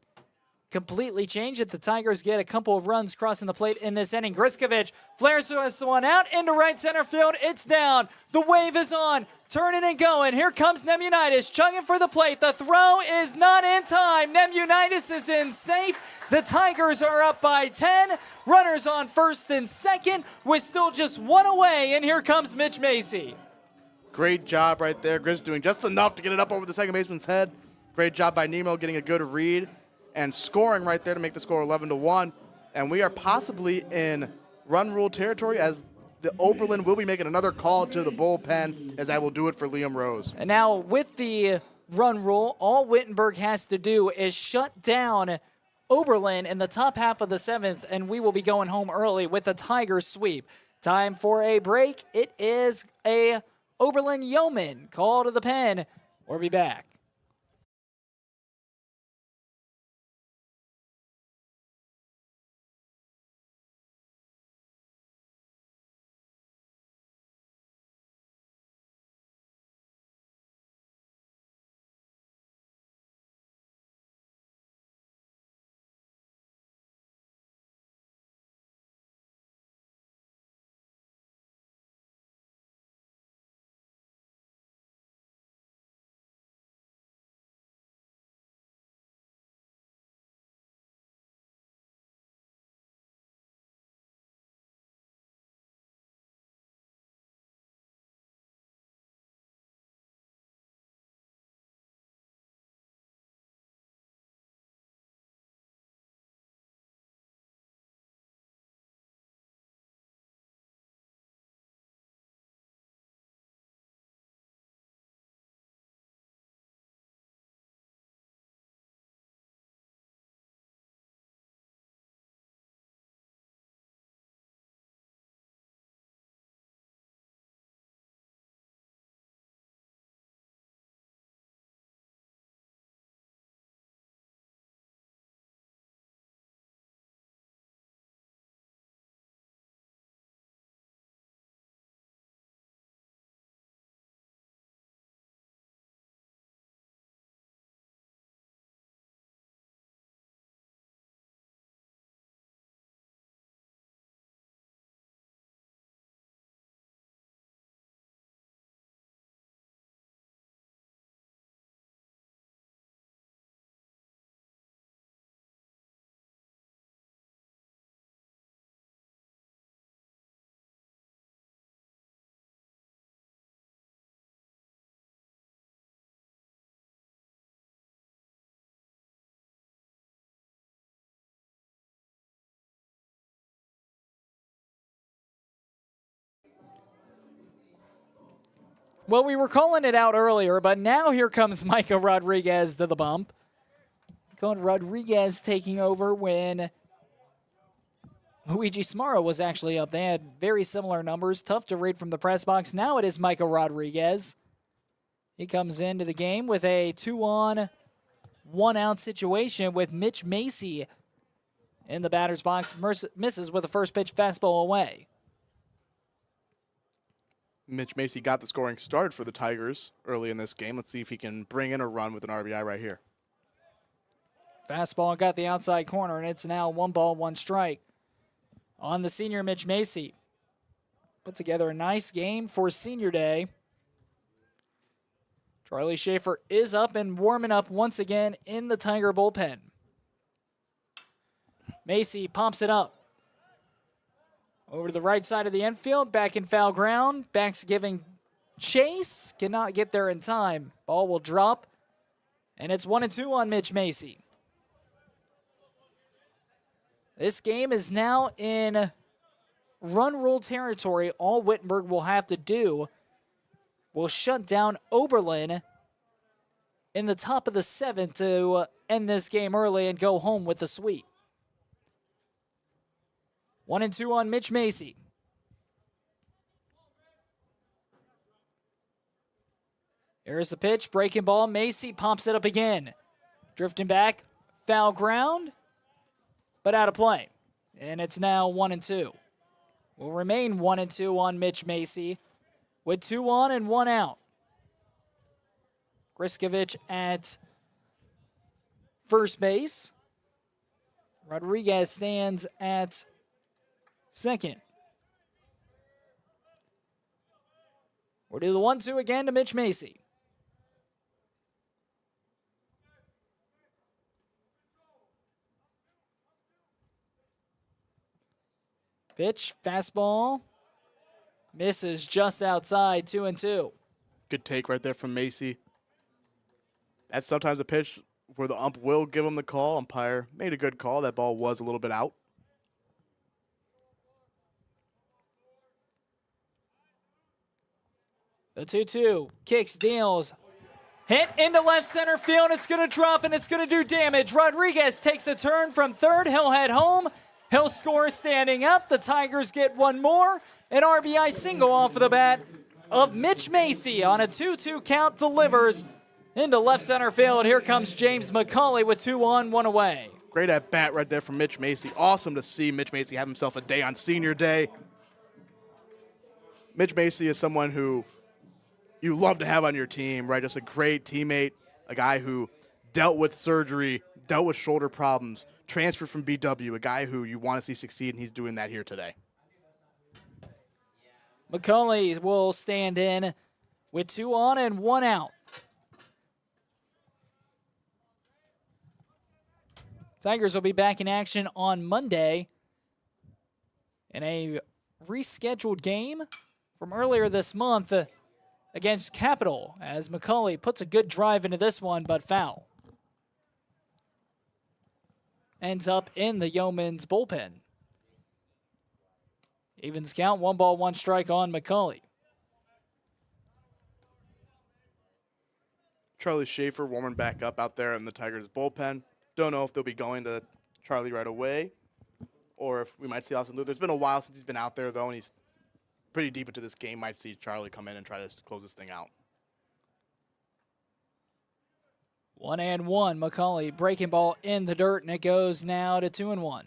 completely change if the Tigers get a couple of runs crossing the plate in this inning. Griskovich flares this one out into right center field. It's down. The wave is on. Turning and going. Here comes Nemunitis chugging for the plate. The throw is not in time. Nemunitis is in safe. The Tigers are up by 10. Runners on first and second with still just one away. And here comes Mitch Macy. Great job right there. Grizz doing just enough to get it up over the second baseman's head. Great job by Nemo getting a good read and scoring right there to make the score 11-1. And we are possibly in run rule territory as the Oberlin will be making another call to the bullpen, as I will do it for Liam Rose. And now with the run rule, all Wittenberg has to do is shut down Oberlin in the top half of the 7th, and we will be going home early with a Tigers sweep. Time for a break. It is a Oberlin Yeoman call to the pen. We'll be back. Well, we were calling it out earlier, but now here comes Micah Rodriguez to the bump. Rodriguez taking over when Luigi Smaro was actually up. They had very similar numbers. Tough to read from the press box. Now it is Michael Rodriguez. He comes into the game with a 2-on, 1-out situation with Mitch Macy in the batter's box. Misses with a first pitch fastball away. Mitch Macy got the scoring start for the Tigers early in this game. Let's see if he can bring in a run with an RBI right here. Fastball got the outside corner, and it's now 1 ball, 1 strike on the senior Mitch Macy. Put together a nice game for senior day. Charlie Schaefer is up and warming up once again in the Tiger bullpen. Macy pops it up. Over to the right side of the infield, back in foul ground. Back's giving chase, cannot get there in time. Ball will drop, and it's 1-2 on Mitch Macy. This game is now in run rule territory. All Wittenberg will have to do will shut down Oberlin in the top of the 7th to end this game early and go home with the sweep. 1-2 on Mitch Macy. Here's the pitch, breaking ball. Macy pops it up again. Drifting back, foul ground, but out of play. And it's now 1-2. Will remain 1-2 on Mitch Macy with 2 on and 1 out. Griskovich at first base. Rodriguez stands at second. We'll do the 1-2 again to Mitch Macy. Pitch, fastball, misses just outside, 2-2. Good take right there from Macy. That's sometimes a pitch where the ump will give him the call. Umpire made a good call. That ball was a little bit out. The 2-2, kicks, deals, hit into left center field. It's going to drop and it's going to do damage. Rodriguez takes a turn from third. He'll head home. He'll score standing up. The Tigers get one more. An RBI single off of the bat of Mitch Macy on a 2-2 count, delivers into left center field. Here comes James McCauley with 2 on, 1 away. Great at bat right there from Mitch Macy. Awesome to see Mitch Macy have himself a day on senior day. Mitch Macy is someone who you love to have on your team, right? Just a great teammate, a guy who dealt with surgery, dealt with shoulder problems, transferred from BW, a guy who you want to see succeed, and he's doing that here today. McCauley will stand in with 2 on and 1 out. Tigers will be back in action on Monday in a rescheduled game from earlier this month against Capital, as McCauley puts a good drive into this one, but foul. Ends up in the Yeoman's bullpen. Evens count, 1 ball, 1 strike on McCauley. Charlie Schaefer warming back up out there in the Tigers bullpen. Don't know if they'll be going to Charlie right away or if we might see Austin Luther. It's been a while since he's been out there, though, and he's pretty deep into this game. Might see Charlie come in and try to close this thing out. 1-1. McCauley breaking ball in the dirt, and it goes now to 2-1.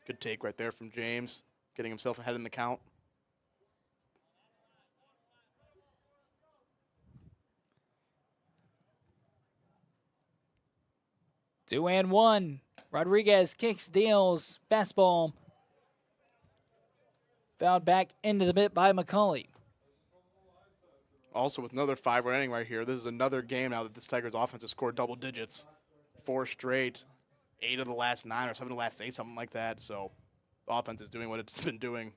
Good take right there from James, getting himself ahead in the count. Two and 1. Rodriguez kicks, deals, fastball. Fouled back into the mitt by McCauley. Also with another 5-run inning right here. This is another game now that this Tigers offense has scored double digits. 4 straight, 8 of the last 9 or 7 of the last 8, something like that. So the offense is doing what it's been doing.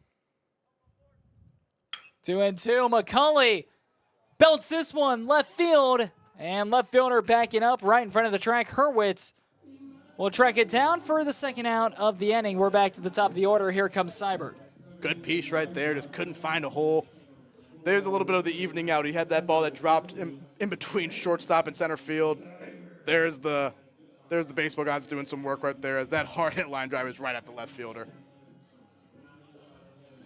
2-2. McCauley belts this one left field. And left fielder backing up right in front of the track. Hurwitz will track it down for the second out of the inning. We're back to the top of the order. Here comes Seibert. Good piece right there. Just couldn't find a hole. There's a little bit of the evening out. He had that ball that dropped in between shortstop and center field. There's the baseball gods doing some work right there as that hard hit line drive is right at the left fielder.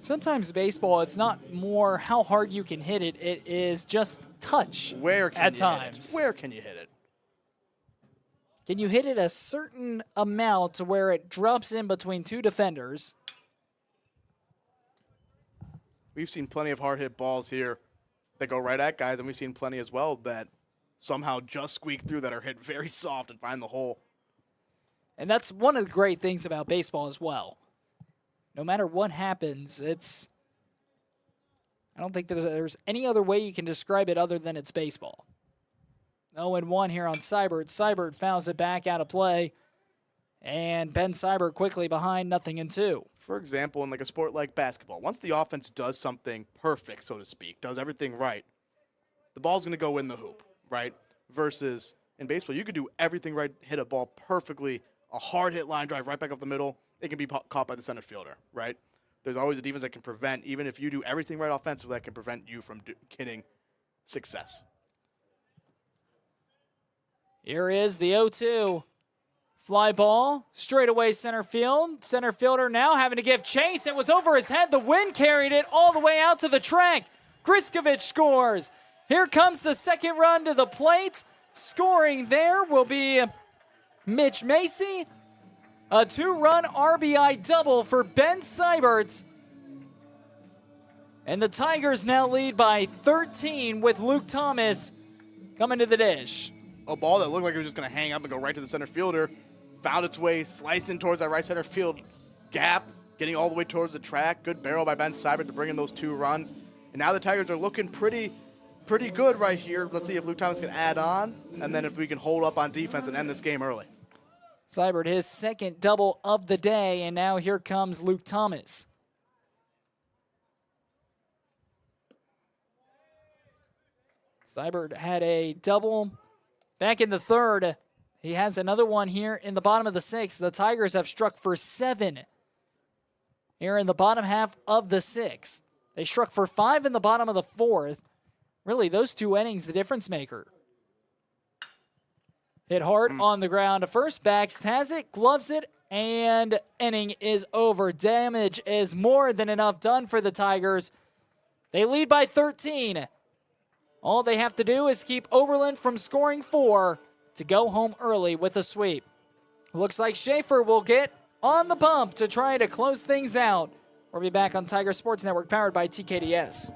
Sometimes baseball, it's not more how hard you can hit it. It is just touch Where can at you times. hit it? Where can you hit it? Can you hit it a certain amount to where it drops in between two defenders? We've seen plenty of hard hit balls here that go right at guys, and we've seen plenty as well that somehow just squeak through that are hit very soft and find the hole. And that's one of the great things about baseball as well. No matter what happens, I don't think there's any other way you can describe it other than it's baseball. 0-1 here on Seibert. Seibert fouls it back out of play. And Ben Seibert quickly behind, 0-2. For example, in like a sport like basketball, once the offense does something perfect, so to speak, does everything right, the ball's going to go in the hoop, right? Versus in baseball, you could do everything right, hit a ball perfectly, a hard hit line drive right back up the middle, it can be caught by the center fielder, right? There's always a defense that can prevent, even if you do everything right offensively, that can prevent you from getting success. Here is the 0-2. Fly ball, straight away center field. Center fielder now having to give chase. It was over his head. The wind carried it all the way out to the track. Griskovich scores. Here comes the second run to the plate. Scoring there will be Mitch Macy. A 2-run RBI double for Ben Seibert. And the Tigers now lead by 13 with Luke Thomas coming to the dish. A ball that looked like it was just going to hang up and go right to the center fielder found its way, sliced in towards that right center field gap, getting all the way towards the track. Good barrel by Ben Seibert to bring in those 2 runs. And now the Tigers are looking pretty good right here. Let's see if Luke Thomas can add on, and then if we can hold up on defense and end this game early. Seibert, his second double of the day, and now here comes Luke Thomas. Seibert had a double back in the third. He has another one here in the bottom of the 6th. The Tigers have struck for 7 here in the bottom half of the 6th. They struck for 5 in the bottom of the 4th. Really, those 2 innings, the difference maker. Hit hard on the ground. First, Bax has it, gloves it, and inning is over. Damage is more than enough done for the Tigers. They lead by 13. All they have to do is keep Oberlin from scoring 4 to go home early with a sweep. Looks like Schaefer will get on the bump to try to close things out. We'll be back on Tiger Sports Network, powered by TKDS.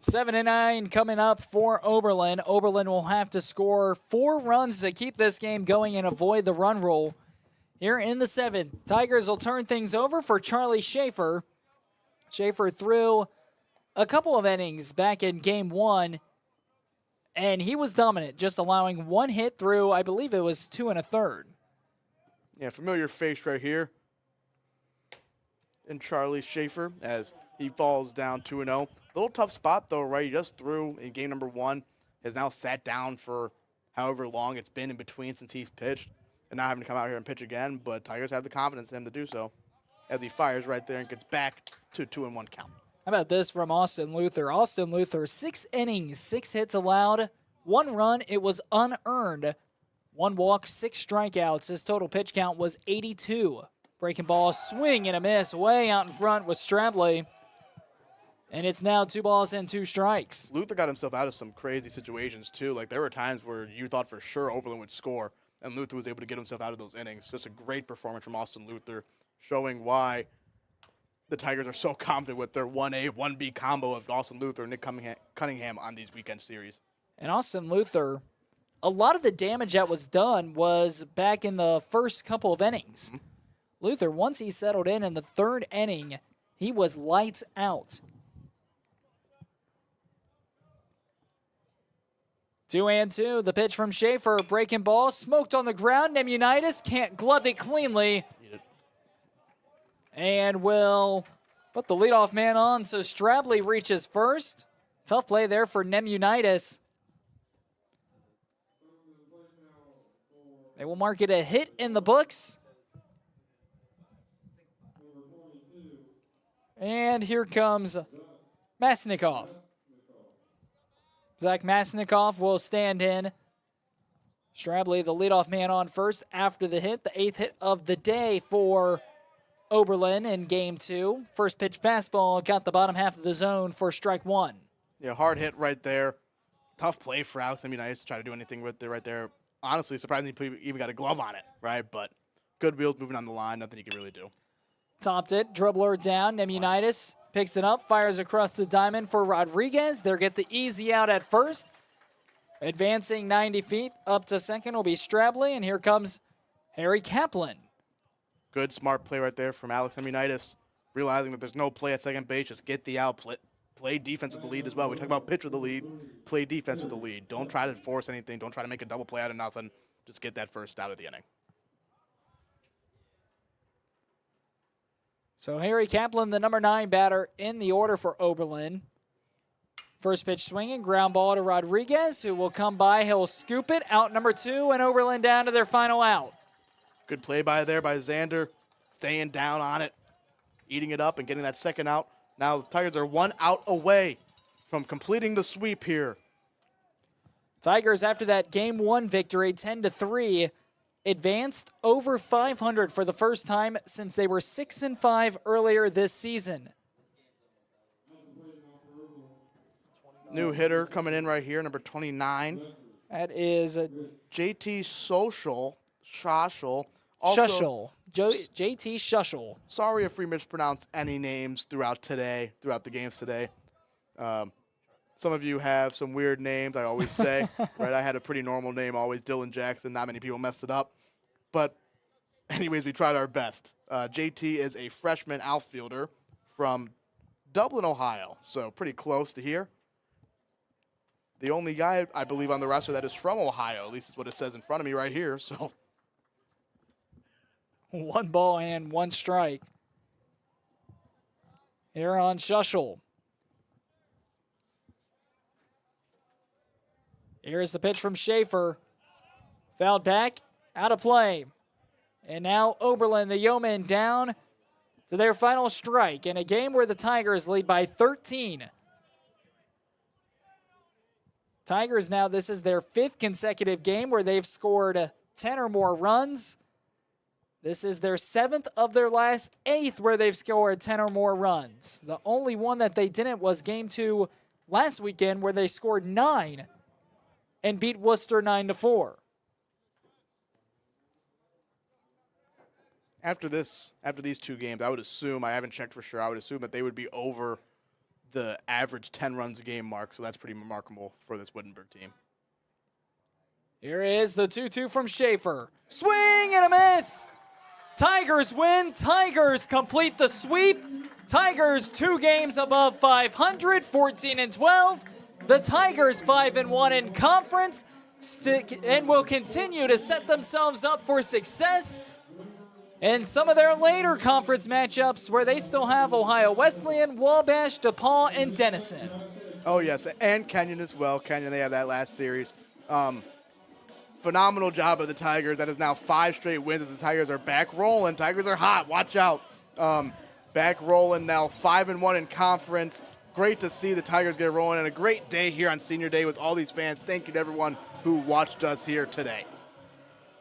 7 and 9 coming up for Oberlin. Oberlin will have to score 4 runs to keep this game going and avoid the run rule. Here in the 7th, Tigers will turn things over for Charlie Schaefer. Schaefer threw a couple of innings back in game 1, and he was dominant, just allowing 1 hit through, I believe it was 2 1/3. Yeah, familiar face right here in Charlie Schaefer as he falls down 2-0. A little tough spot, though, right? He just threw in game number 1, has now sat down for however long it's been in between since he's pitched, and now having to come out here and pitch again. But Tigers have the confidence in him to do so as he fires right there and gets back to 2-1 count. How about this from Austin Luther? Austin Luther, 6 innings, 6 hits allowed, 1 run. It was unearned. 1 walk, 6 strikeouts. His total pitch count was 82. Breaking ball, swing and a miss. Way out in front with Strabley. And it's now 2 balls and 2 strikes. Luther got himself out of some crazy situations, too. Like, there were times where you thought for sure Oberlin would score, and Luther was able to get himself out of those innings. Just a great performance from Austin Luther, showing why the Tigers are so confident with their 1A, 1B combo of Austin Luther and Nick Cunningham on these weekend series. And Austin Luther, a lot of the damage that was done was back in the first couple of innings. Luther, once he settled in the 3rd inning, he was lights out. 2-2, the pitch from Schaefer, breaking ball, smoked on the ground. Nemunitis can't glove it cleanly. And will put the leadoff man on, so Strabley reaches first. Tough play there for Nemunitis. They will mark it a hit in the books. And here comes Masnikoff. Zach Masnikoff will stand in. Strabley, the leadoff man, on first after the hit. The 8th hit of the day for Oberlin in game 2. First pitch fastball got the bottom half of the zone for strike 1. Yeah, hard hit right there. Tough play for Alex. I mean, nice to try to do anything with it right there. Honestly, surprisingly, he even got a glove on it, right? But good wheels moving on the line. Nothing you can really do. Topped it, dribbler down. Nemunitis picks it up, fires across the diamond for Rodriguez. They'll get the easy out at first. Advancing 90 feet up to second will be Strabley, and here comes Harry Kaplan. Good, smart play right there from Alex Nemunitis, realizing that there's no play at second base. Just get the out, play defense with the lead as well. We talk about pitch with the lead, play defense with the lead. Don't try to force anything. Don't try to make a double play out of nothing. Just get that first out of the inning. So Harry Kaplan, the number 9 batter in the order for Oberlin. First pitch swinging, ground ball to Rodriguez, who will come by. He'll scoop it, out number 2, and Oberlin down to their final out. Good play by Xander, staying down on it, eating it up and getting that second out. Now the Tigers are 1 out away from completing the sweep here. Tigers, after that Game 1 victory, 10-3, advanced over 500 for the first time since they were 6-5 earlier this season. New hitter coming in right here, number 29. That is JT Shushel. Shushel. JT Shushel. Sorry if we mispronounced any names throughout the games today. Some of you have some weird names, I always say. Right? I had a pretty normal name, always Dylan Jackson. Not many people messed it up. But anyways, we tried our best. JT is a freshman outfielder from Dublin, Ohio. So pretty close to here. The only guy, I believe, on the roster that is from Ohio. At least is what it says in front of me right here. So 1 ball and 1 strike. Here on Shushel. Here's the pitch from Schaefer. Fouled back, out of play. And now Oberlin, the Yeomen, down to their final strike in a game where the Tigers lead by 13. Tigers now, this is their 5th consecutive game where they've scored 10 or more runs. This is their 7th of their last 8th where they've scored 10 or more runs. The only one that they didn't was Game 2 last weekend where they scored 9 and beat Worcester 9-4. After these 2 games, I would assume, I haven't checked for sure, I would assume that they would be over the average 10 runs a game mark, so that's pretty remarkable for this Wittenberg team. Here is the 2-2 from Schaefer. Swing and a miss. Tigers win. Tigers complete the sweep. Tigers 2 games above 500, 14-12. The Tigers 5-1 in conference and will continue to set themselves up for success in some of their later conference matchups where they still have Ohio Wesleyan, Wabash, DePaul, and Denison. Oh, yes, and Kenyon as well. Kenyon, they had that last series. Phenomenal job of the Tigers. That is now 5 straight wins as the Tigers are back rolling. Tigers are hot. Watch out. Back rolling now, 5-1 in conference. Great to see the Tigers get rolling, and a great day here on Senior Day with all these fans. Thank you to everyone who watched us here today.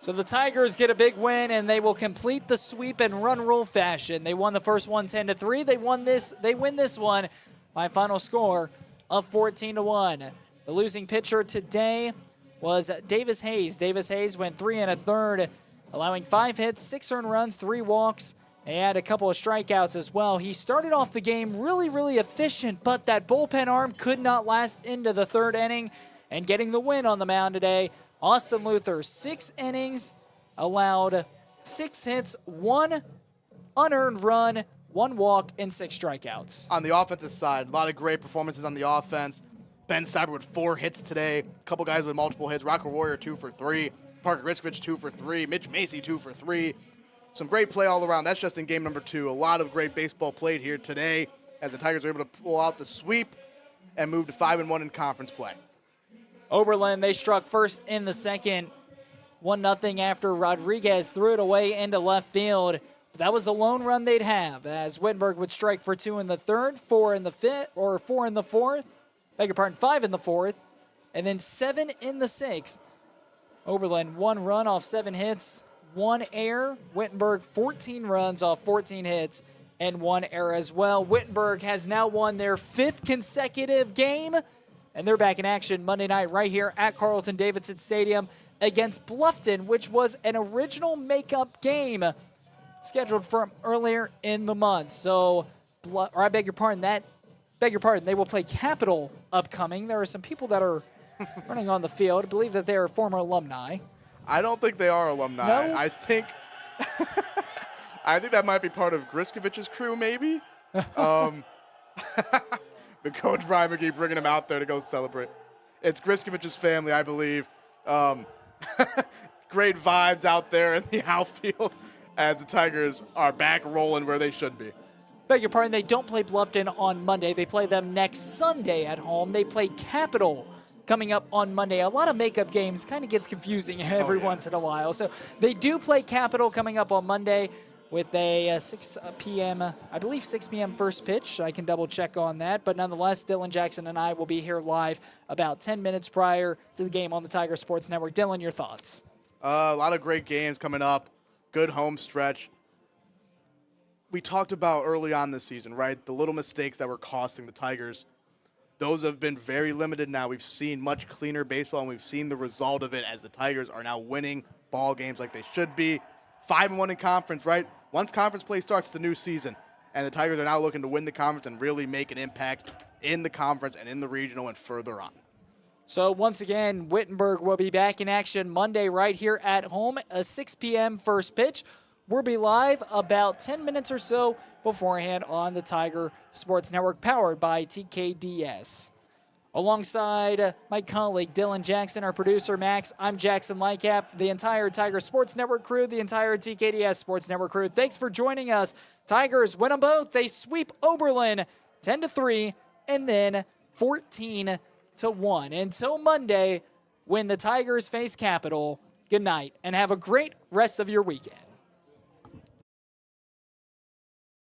So the Tigers get a big win, and they will complete the sweep in run rule fashion. They won the first one 10-3. They win this one by a final score of 14-1. The losing pitcher today was Davis Hayes. Davis Hayes went 3 1/3, allowing 5 hits, 6 earned runs, 3 walks. He had a couple of strikeouts as well. He started off the game really efficient, but that bullpen arm could not last into the 3rd inning. And getting the win on the mound today, Austin Luther, 6 innings, allowed 6 hits, 1 unearned run, 1 walk, and 6 strikeouts. On the offensive side, a lot of great performances on the offense. Ben Cyber with 4 hits today. A couple guys with multiple hits. Rocker Warrior 2 for 3. Parker Griskovich 2 for 3. Mitch Macy 2 for 3. Some great play all around. That's just in game number 2. A lot of great baseball played here today as the Tigers were able to pull out the sweep and move to 5-1 in conference play. Oberlin, they struck first in the second, 1-0 after Rodriguez threw it away into left field. That was the lone run they'd have, as Wittenberg would strike for 2 in the 3rd, 4 in the 5th, or 4 in the 4th. Beg your pardon, 5 in the 4th, and then 7 in the 6th. Oberlin, 1 run off 7 hits, 1 error. Wittenberg, 14 runs off 14 hits, and 1 error as well. Wittenberg has now won their 5th consecutive game, and they're back in action Monday night right here at Carlton-Davidson Stadium against Bluffton, which was an original makeup game scheduled for earlier in the month. So, I beg your pardon, they will play Capital upcoming. There are some people that are running on the field. I believe that they are former alumni. I don't think they are alumni. No? I think that might be part of Griskovich's crew, maybe. But Coach Brian McGee bringing him out there to go celebrate. It's Griskovich's family, I believe. Great vibes out there in the outfield as the Tigers are back rolling where they should be. Beg your pardon, they don't play Bluffton on Monday. They play them next Sunday at home. They play Capital coming up on Monday. A lot of makeup games kind of gets confusing every once in a while. So they do play Capital coming up on Monday with a 6 p.m., I believe 6 p.m. first pitch. I can double check on that. But nonetheless, Dylan Jackson and I will be here live about 10 minutes prior to the game on the Tiger Sports Network. Dylan, your thoughts? A lot of great games coming up. Good home stretch. We talked about early on this season, right? The little mistakes that were costing the Tigers. Those have been very limited now. We've seen much cleaner baseball, and we've seen the result of it as the Tigers are now winning ball games like they should be. 5-1 in conference, right? Once conference play starts, the new season, and the Tigers are now looking to win the conference and really make an impact in the conference and in the regional and further on. So once again, Wittenberg will be back in action Monday right here at home, a 6 p.m. first pitch. We'll be live about 10 minutes or so beforehand on the Tiger Sports Network, powered by TKDS. Alongside my colleague Dylan Jackson, our producer Max, I'm Jackson Lycap, the entire Tiger Sports Network crew, the entire TKDS Sports Network crew. Thanks for joining us. Tigers win them both. They sweep Oberlin 10-3 and then 14-1. Until Monday, when the Tigers face Capital, good night and have a great rest of your weekend.